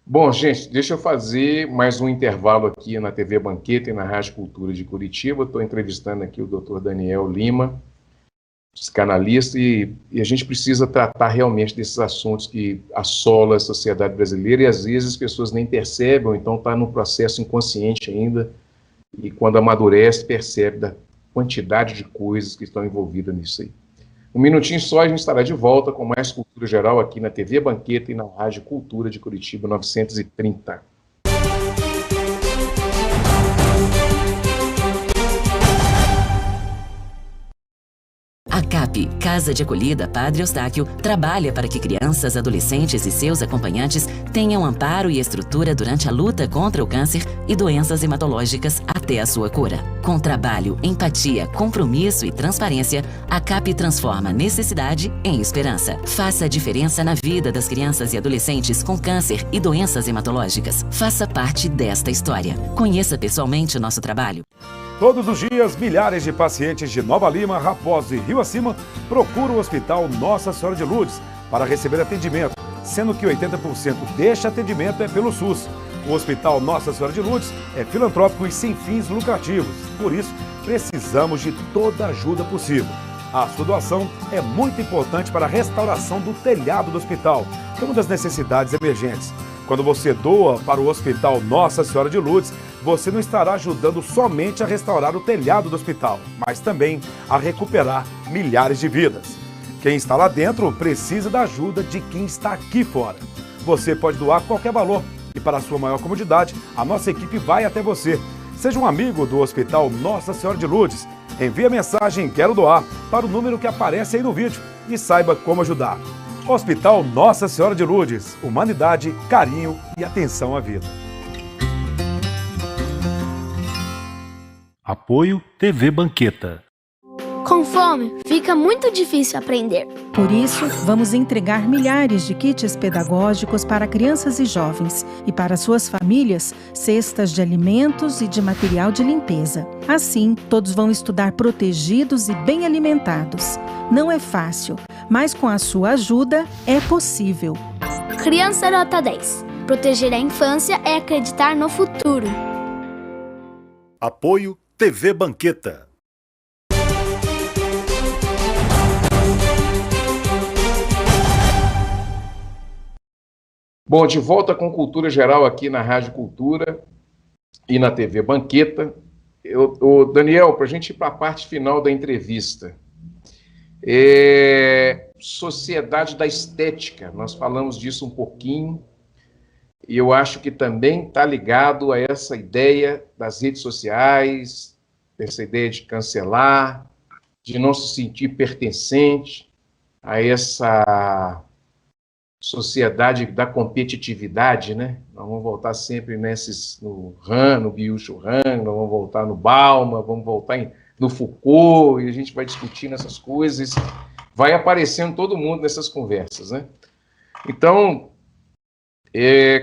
Bom, gente, deixa eu fazer mais um intervalo aqui na TV Banqueta e na Rádio Cultura de Curitiba. Estou entrevistando aqui o Dr. Daniel Lima, psicanalista, e a gente precisa tratar realmente desses assuntos que assolam a sociedade brasileira e às vezes as pessoas nem percebem, ou então está no processo inconsciente ainda, e quando amadurece percebe da quantidade de coisas que estão envolvidas nisso aí. Um minutinho só, a gente estará de volta com mais Cultura Geral aqui na TV Banqueta e na Rádio Cultura de Curitiba 930. A CAP, Casa de Acolhida Padre Eustáquio, trabalha para que crianças, adolescentes e seus acompanhantes tenham amparo e estrutura durante a luta contra o câncer e doenças hematológicas até a sua cura. Com trabalho, empatia, compromisso e transparência, a CAP transforma necessidade em esperança. Faça a diferença na vida das crianças e adolescentes com câncer e doenças hematológicas. Faça parte desta história. Conheça pessoalmente o nosso trabalho. Todos os dias, milhares de pacientes de Nova Lima, Raposo e Rio Acima procuram o Hospital Nossa Senhora de Lourdes para receber atendimento, sendo que 80% deste atendimento é pelo SUS. O Hospital Nossa Senhora de Lourdes é filantrópico e sem fins lucrativos, por isso precisamos de toda a ajuda possível. A sua doação é muito importante para a restauração do telhado do hospital, que é uma das necessidades emergentes. Quando você doa para o Hospital Nossa Senhora de Lourdes, você não estará ajudando somente a restaurar o telhado do hospital, mas também a recuperar milhares de vidas. Quem está lá dentro precisa da ajuda de quem está aqui fora. Você pode doar qualquer valor e, para a sua maior comodidade, a nossa equipe vai até você. Seja um amigo do Hospital Nossa Senhora de Lourdes. Envie a mensagem "Quero doar" para o número que aparece aí no vídeo e saiba como ajudar. Hospital Nossa Senhora de Lourdes, humanidade, carinho e atenção à vida. Apoio TV Banqueta. Com fome, fica muito difícil aprender. Por isso, vamos entregar milhares de kits pedagógicos para crianças e jovens e para suas famílias, cestas de alimentos e de material de limpeza. Assim, todos vão estudar protegidos e bem alimentados. Não é fácil, mas com a sua ajuda é possível. Criança Nota 10. Proteger a infância é acreditar no futuro. Apoio TV Banqueta. Bom, de volta com Cultura Geral aqui na Rádio Cultura e na TV Banqueta. Daniel, para a gente ir para a parte final da entrevista. Sociedade da estética, nós falamos disso um pouquinho, e eu acho que também está ligado a essa ideia das redes sociais, essa ideia de cancelar, de não se sentir pertencente a essa sociedade da competitividade, né? Nós vamos voltar sempre no Han, no Byung-Chul Han, nós vamos voltar no Bauman, vamos voltar no Foucault, e a gente vai discutindo essas coisas, vai aparecendo todo mundo nessas conversas, né? Então,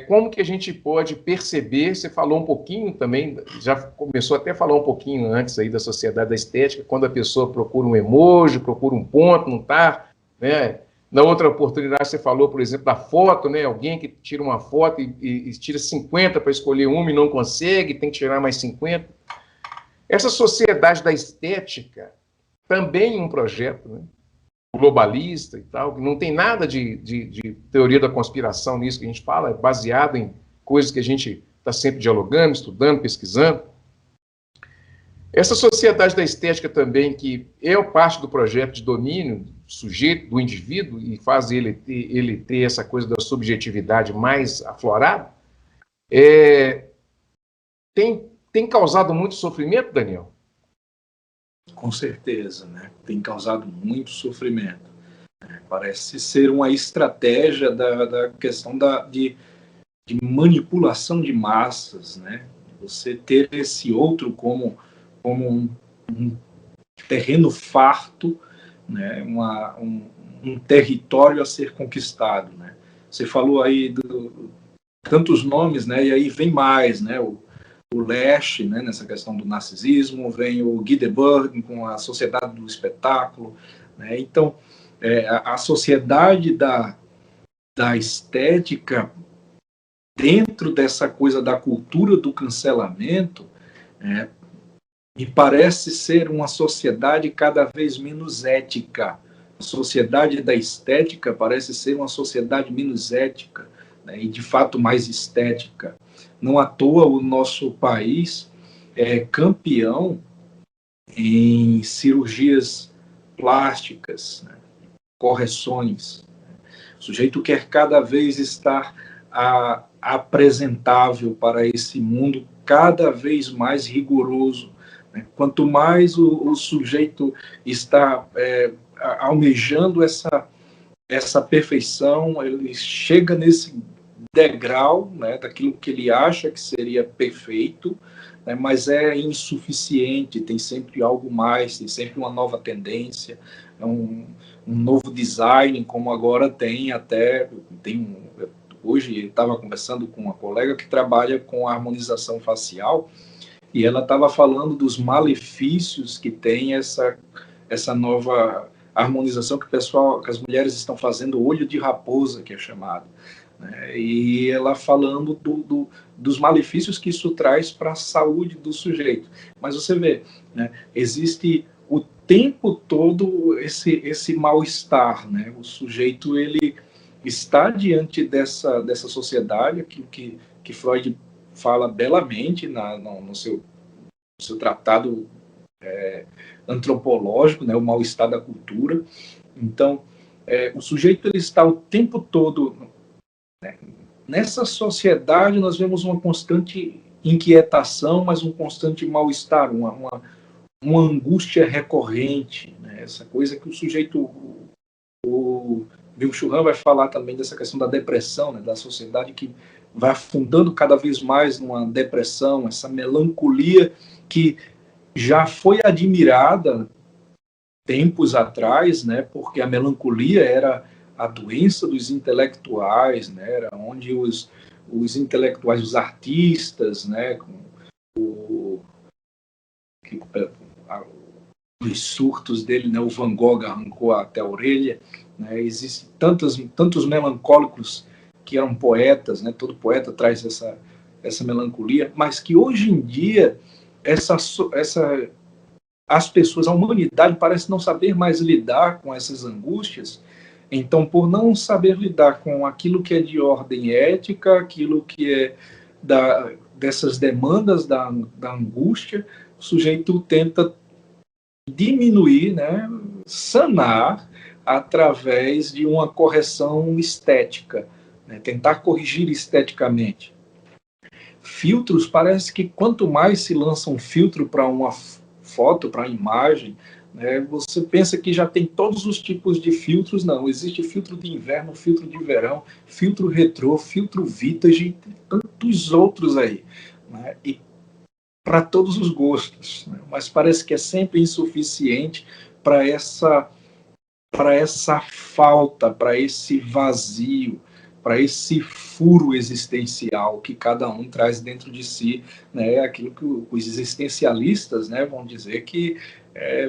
como que a gente pode perceber, você falou um pouquinho também, já começou até a falar um pouquinho antes aí da sociedade da estética, quando a pessoa procura um emoji, procura um ponto, não tá, né? Na outra oportunidade você falou, por exemplo, da foto, né? Alguém que tira uma foto e tira 50 para escolher uma e não consegue, tem que tirar mais 50. Essa sociedade da estética também é um projeto, né? Globalista e tal, que não tem nada de teoria da conspiração nisso que a gente fala, é baseado em coisas que a gente está sempre dialogando, estudando, pesquisando. Essa sociedade da estética também, que é parte do projeto de domínio do sujeito, do indivíduo, e faz ele ter essa coisa da subjetividade mais aflorada, tem causado muito sofrimento, Daniel? Com certeza, né? Tem causado muito sofrimento. Parece ser uma estratégia da questão de manipulação de massas, né? Você ter esse outro como um terreno farto, né? Um território a ser conquistado, né? Você falou aí tantos nomes, né? E aí vem mais, né? O Lesch, né? Nessa questão do narcisismo, vem o Guy Debord com a sociedade do espetáculo, né? Então, a sociedade da estética, dentro dessa coisa da cultura do cancelamento, me parece ser uma sociedade cada vez menos ética. A sociedade da estética parece ser uma sociedade menos ética, né, e de fato mais estética. Não à toa o nosso país é campeão em cirurgias plásticas, né, correções. O sujeito quer cada vez estar apresentável para esse mundo cada vez mais rigoroso. Né? Quanto mais o sujeito está almejando essa perfeição, ele chega nesse degrau, né, daquilo que ele acha que seria perfeito, né, mas é insuficiente, tem sempre algo mais, tem sempre uma nova tendência, um novo design, como agora hoje estava conversando com uma colega que trabalha com a harmonização facial, e ela estava falando dos malefícios que tem essa nova harmonização que as mulheres estão fazendo, olho de raposa, que é chamado, né? E ela falando dos malefícios que isso traz para a saúde do sujeito. Mas você vê, né, existe o tempo todo esse mal-estar, né? O sujeito, ele está diante dessa sociedade, aquilo que Freud fala belamente no seu tratado antropológico, né, o mal-estar da cultura. Então, o sujeito, ele está o tempo todo, né, nessa sociedade. Nós vemos uma constante inquietação, mas um constante mal-estar, uma angústia recorrente, né, essa coisa que o sujeito, o Byung-Chul Han vai falar também dessa questão da depressão, né, da sociedade que vai afundando cada vez mais numa depressão, essa melancolia que já foi admirada tempos atrás, né, porque a melancolia era a doença dos intelectuais, né, era onde os intelectuais, os artistas, né, os surtos dele, né, o Van Gogh arrancou até a orelha, né, existem tantos melancólicos que eram poetas, né, todo poeta traz essa melancolia, mas que hoje em dia as pessoas, a humanidade parece não saber mais lidar com essas angústias. Então, por não saber lidar com aquilo que é de ordem ética, aquilo que é dessas demandas da angústia, o sujeito tenta diminuir, né, sanar através de uma correção estética, né, tentar corrigir esteticamente. Filtros, parece que quanto mais se lança um filtro para uma foto, para a imagem, né, você pensa que já tem todos os tipos de filtros. Não, existe filtro de inverno, filtro de verão, filtro retrô, filtro vintage e tantos outros aí, né, e para todos os gostos, né, mas parece que é sempre insuficiente para essa falta, para esse vazio, para esse furo existencial que cada um traz dentro de si, né? Aquilo que os existencialistas, né, vão dizer que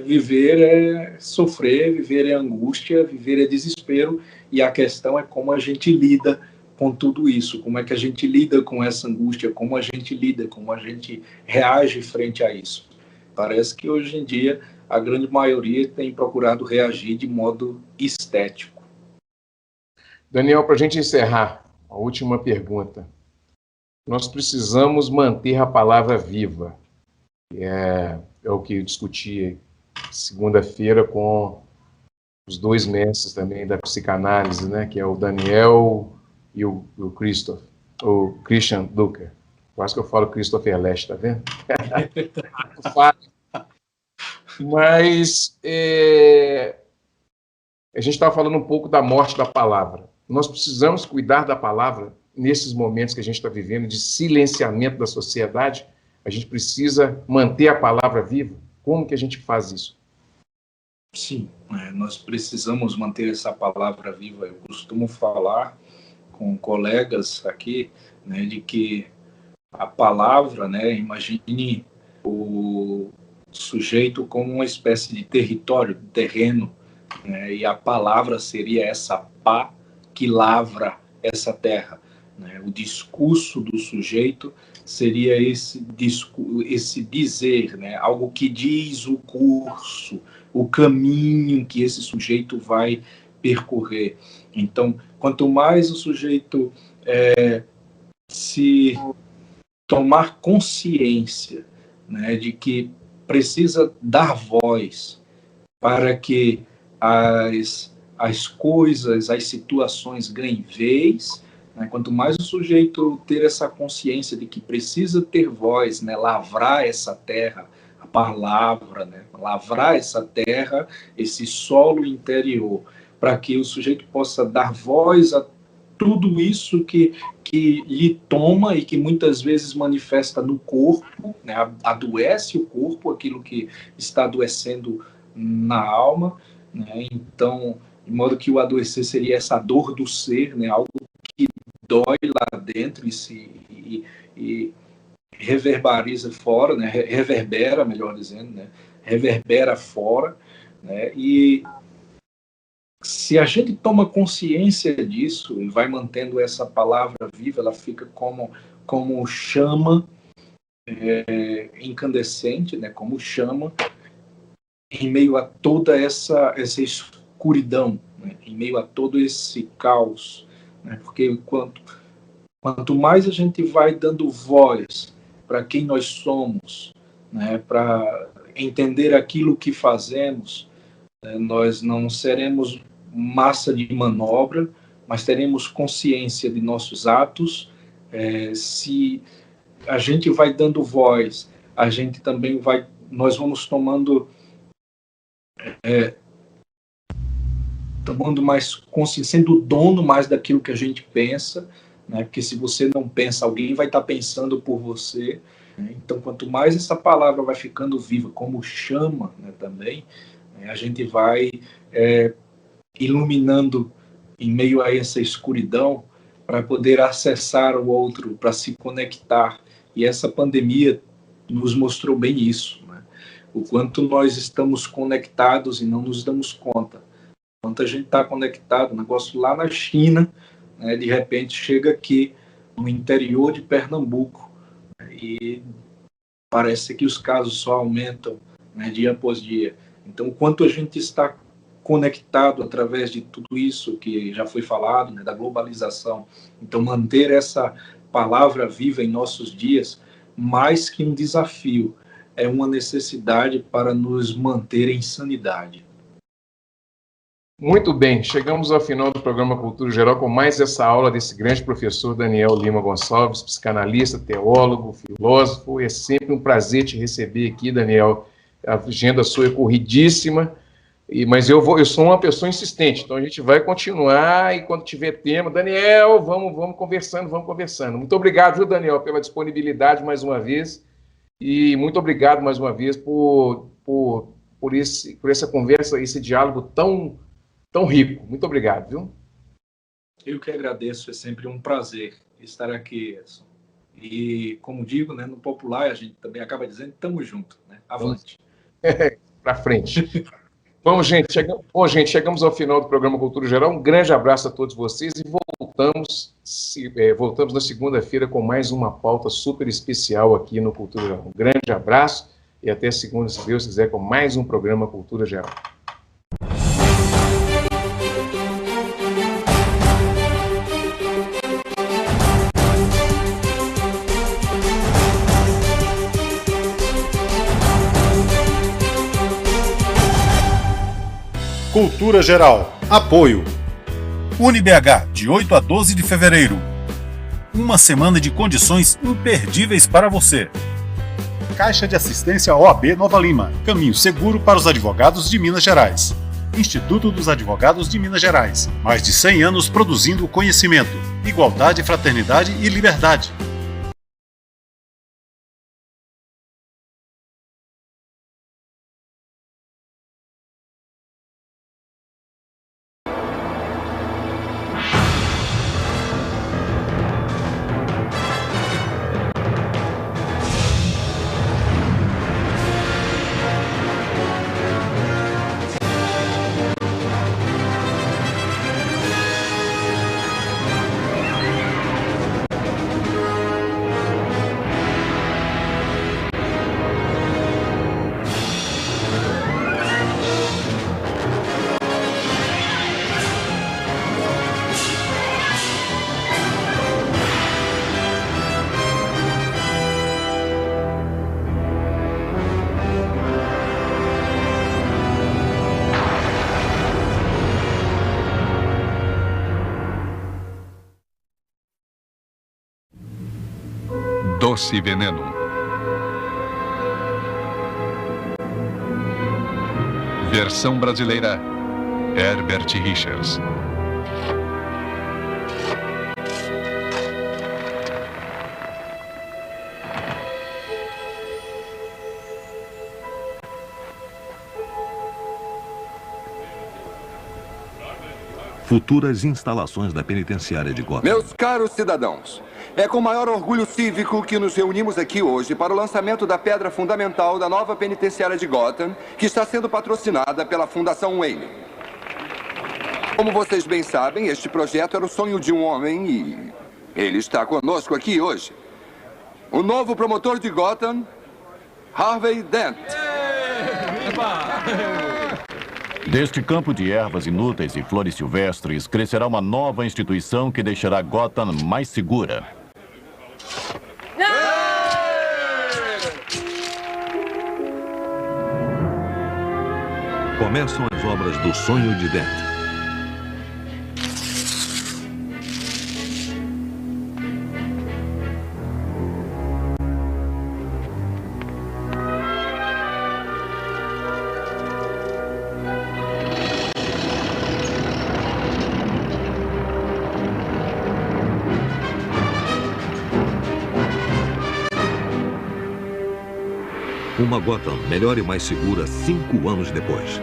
viver é sofrer, viver é angústia, viver é desespero, e a questão é como a gente lida com tudo isso, como é que a gente lida com essa angústia, como a gente reage frente a isso. Parece que hoje em dia a grande maioria tem procurado reagir de modo estético. Daniel, para a gente encerrar, a última pergunta. Nós precisamos manter a palavra viva. É o que eu discuti segunda-feira com os dois mestres também da psicanálise, né, que é o Daniel e o Christian Ducker. Quase que eu falo Christopher Lesch, tá vendo? Mas A gente estava falando um pouco da morte da palavra. Nós precisamos cuidar da palavra nesses momentos que a gente está vivendo de silenciamento da sociedade. A gente precisa manter a palavra viva. Como que a gente faz isso? Sim, nós precisamos manter essa palavra viva. Eu costumo falar com colegas aqui, né, de que a palavra, né, imagine o sujeito como uma espécie de território, de terreno, né, e a palavra seria essa pá que lavra essa terra, né? O discurso do sujeito seria esse dizer, né, algo que diz o curso, o caminho que esse sujeito vai percorrer. Então, quanto mais o sujeito se tomar consciência, né, de que precisa dar voz para que as coisas, as situações ganhem vez, né, quanto mais o sujeito ter essa consciência de que precisa ter voz, né, lavrar essa terra, a palavra, né, lavrar essa terra, esse solo interior, para que o sujeito possa dar voz a tudo isso que lhe toma e que muitas vezes manifesta no corpo, né, adoece o corpo, aquilo que está adoecendo na alma, né? Então, de modo que o adoecer seria essa dor do ser, né, algo que dói lá dentro e reverberiza fora, né, reverbera, melhor dizendo, né, reverbera fora, né, e se a gente toma consciência disso e vai mantendo essa palavra viva, ela fica como chama incandescente, né, como chama em meio a toda essa escuridão, né, em meio a todo esse caos, né, porque quanto mais a gente vai dando voz para quem nós somos, né, para entender aquilo que fazemos, nós não seremos massa de manobra, mas teremos consciência de nossos atos. Se a gente vai dando voz, a gente também nós vamos tomando mais consciência, sendo dono mais daquilo que a gente pensa, né? Porque se você não pensa, alguém vai estar pensando por você, né? Então, quanto mais essa palavra vai ficando viva, como chama, né, também, né, a gente vai iluminando em meio a essa escuridão para poder acessar o outro, para se conectar. E essa pandemia nos mostrou bem isso, né? O quanto nós estamos conectados e não nos damos conta. Quanto a gente está conectado, o negócio lá na China, né, de repente chega aqui no interior de Pernambuco, né, e parece que os casos só aumentam, né, dia após dia. Então, o quanto a gente está conectado através de tudo isso que já foi falado, né, da globalização. Então, manter essa palavra viva em nossos dias, mais que um desafio, é uma necessidade para nos manter em sanidade. Muito bem, chegamos ao final do programa Cultura Geral com mais essa aula desse grande professor Daniel Lima Gonçalves, psicanalista, teólogo, filósofo. É sempre um prazer te receber aqui, Daniel. A agenda sua é corridíssima, mas eu sou uma pessoa insistente, então a gente vai continuar e quando tiver tema, Daniel, vamos conversando. Muito obrigado, viu, Daniel, pela disponibilidade mais uma vez e muito obrigado mais uma vez por essa conversa, esse diálogo tão rico. Muito obrigado, viu? Eu que agradeço, é sempre um prazer estar aqui, Edson. E, como digo, né, no popular, a gente também acaba dizendo, estamos juntos, né? Avante. Para frente. Bom, gente, chegamos ao final do programa Cultura Geral. Um grande abraço a todos vocês e voltamos na segunda-feira com mais uma pauta super especial aqui no Cultura Geral. Um grande abraço e até segunda, se Deus quiser, com mais um programa Cultura Geral. Cultura Geral. Apoio. UniBH, de 8 a 12 de fevereiro. Uma semana de condições imperdíveis para você. Caixa de Assistência OAB Nova Lima. Caminho seguro para os advogados de Minas Gerais. Instituto dos Advogados de Minas Gerais. Mais de 100 anos produzindo conhecimento, igualdade, fraternidade e liberdade. Doce Veneno. Versão brasileira, Herbert Richards. Futuras instalações da penitenciária de Gotham. Meus caros cidadãos, é com maior orgulho cívico que nos reunimos aqui hoje para o lançamento da pedra fundamental da nova penitenciária de Gotham, que está sendo patrocinada pela Fundação Wayne. Como vocês bem sabem, este projeto era o sonho de um homem e ele está conosco aqui hoje. O novo promotor de Gotham, Harvey Dent. Deste campo de ervas inúteis e flores silvestres, crescerá uma nova instituição que deixará Gotham mais segura. Começam as obras do sonho de Dent. Uma Gotham melhor e mais segura 5 anos depois.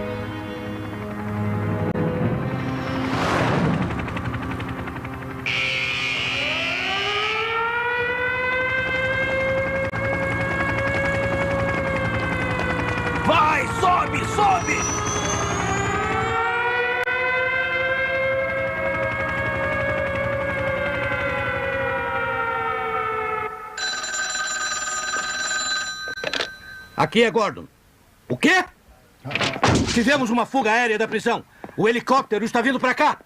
Vai, sobe, sobe! Aqui é Gordon. O quê? Tivemos uma fuga aérea da prisão. O helicóptero está vindo para cá.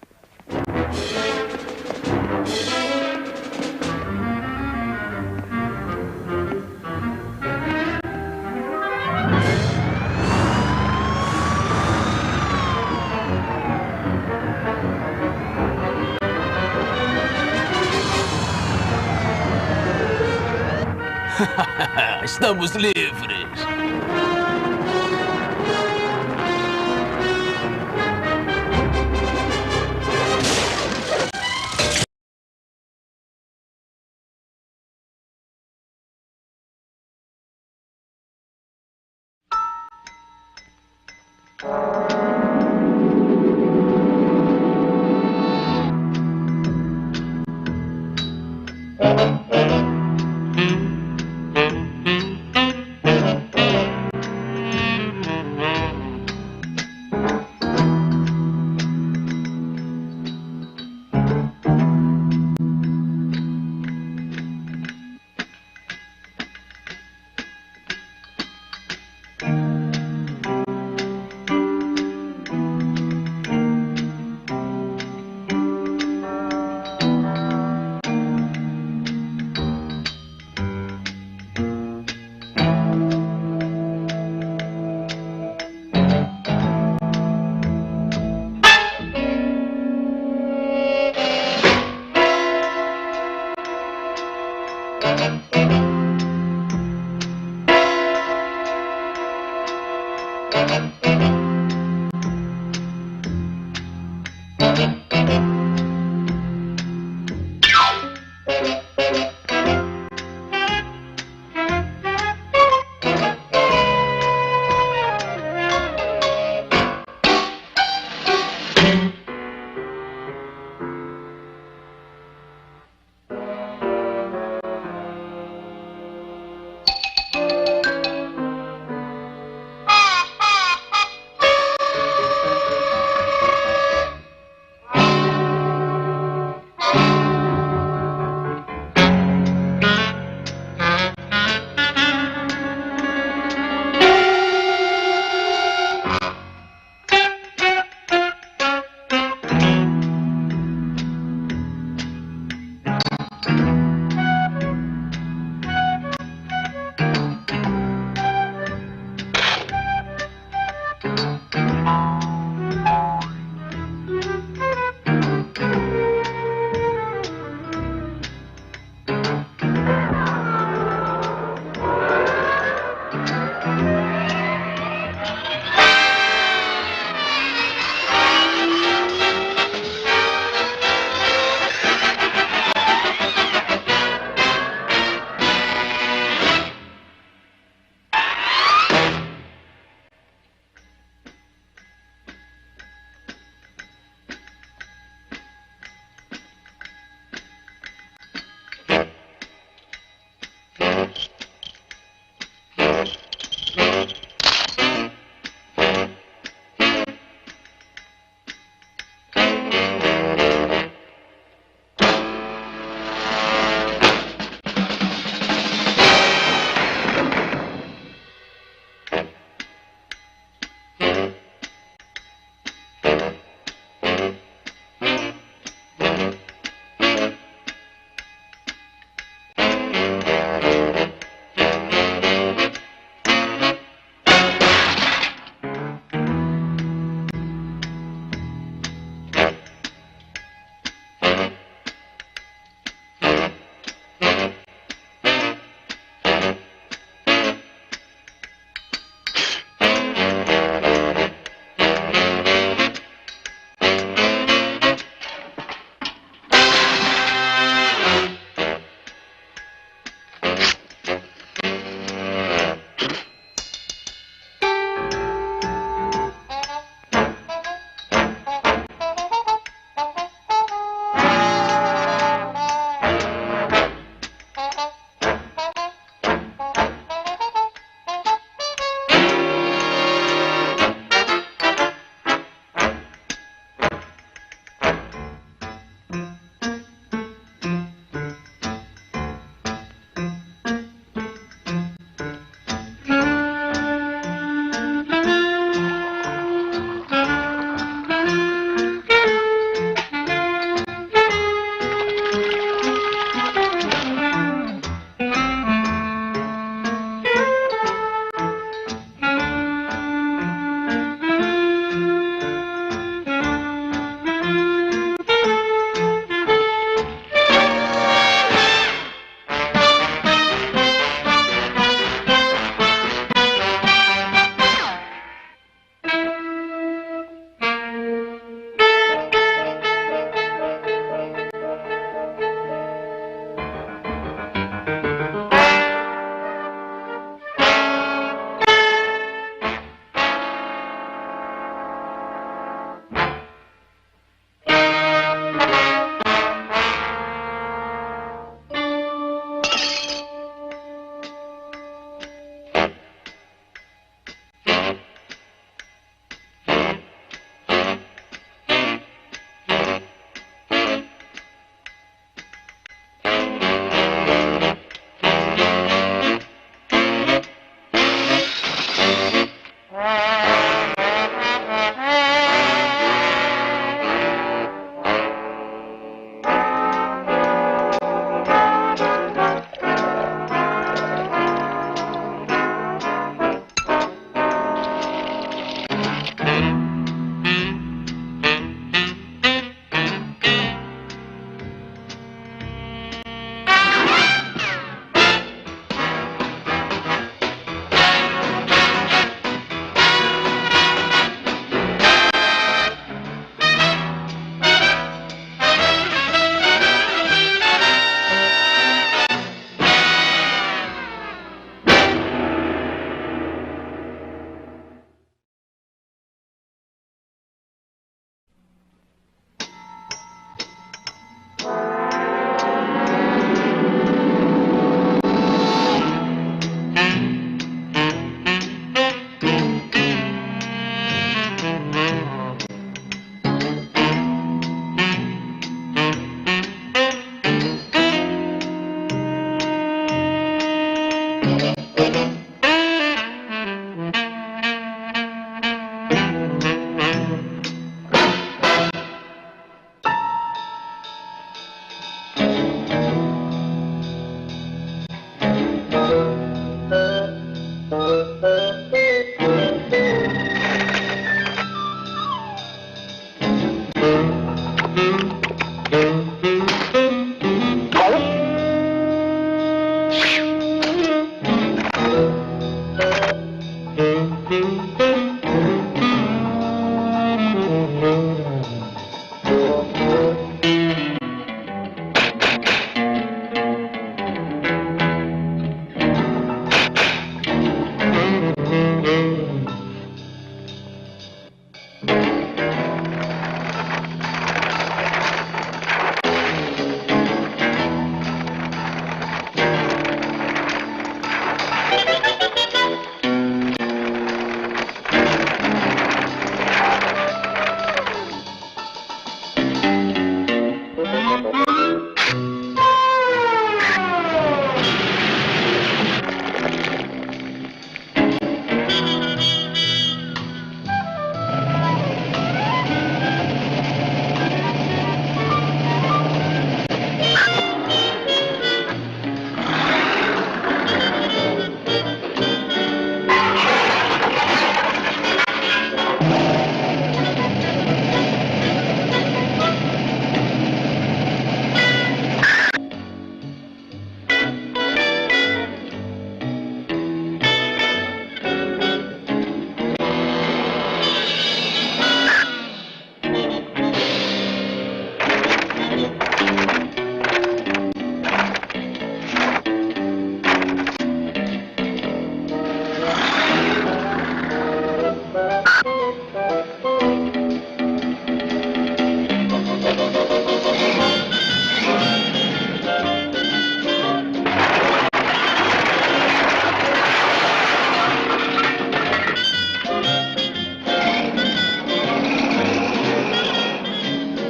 Estamos livres.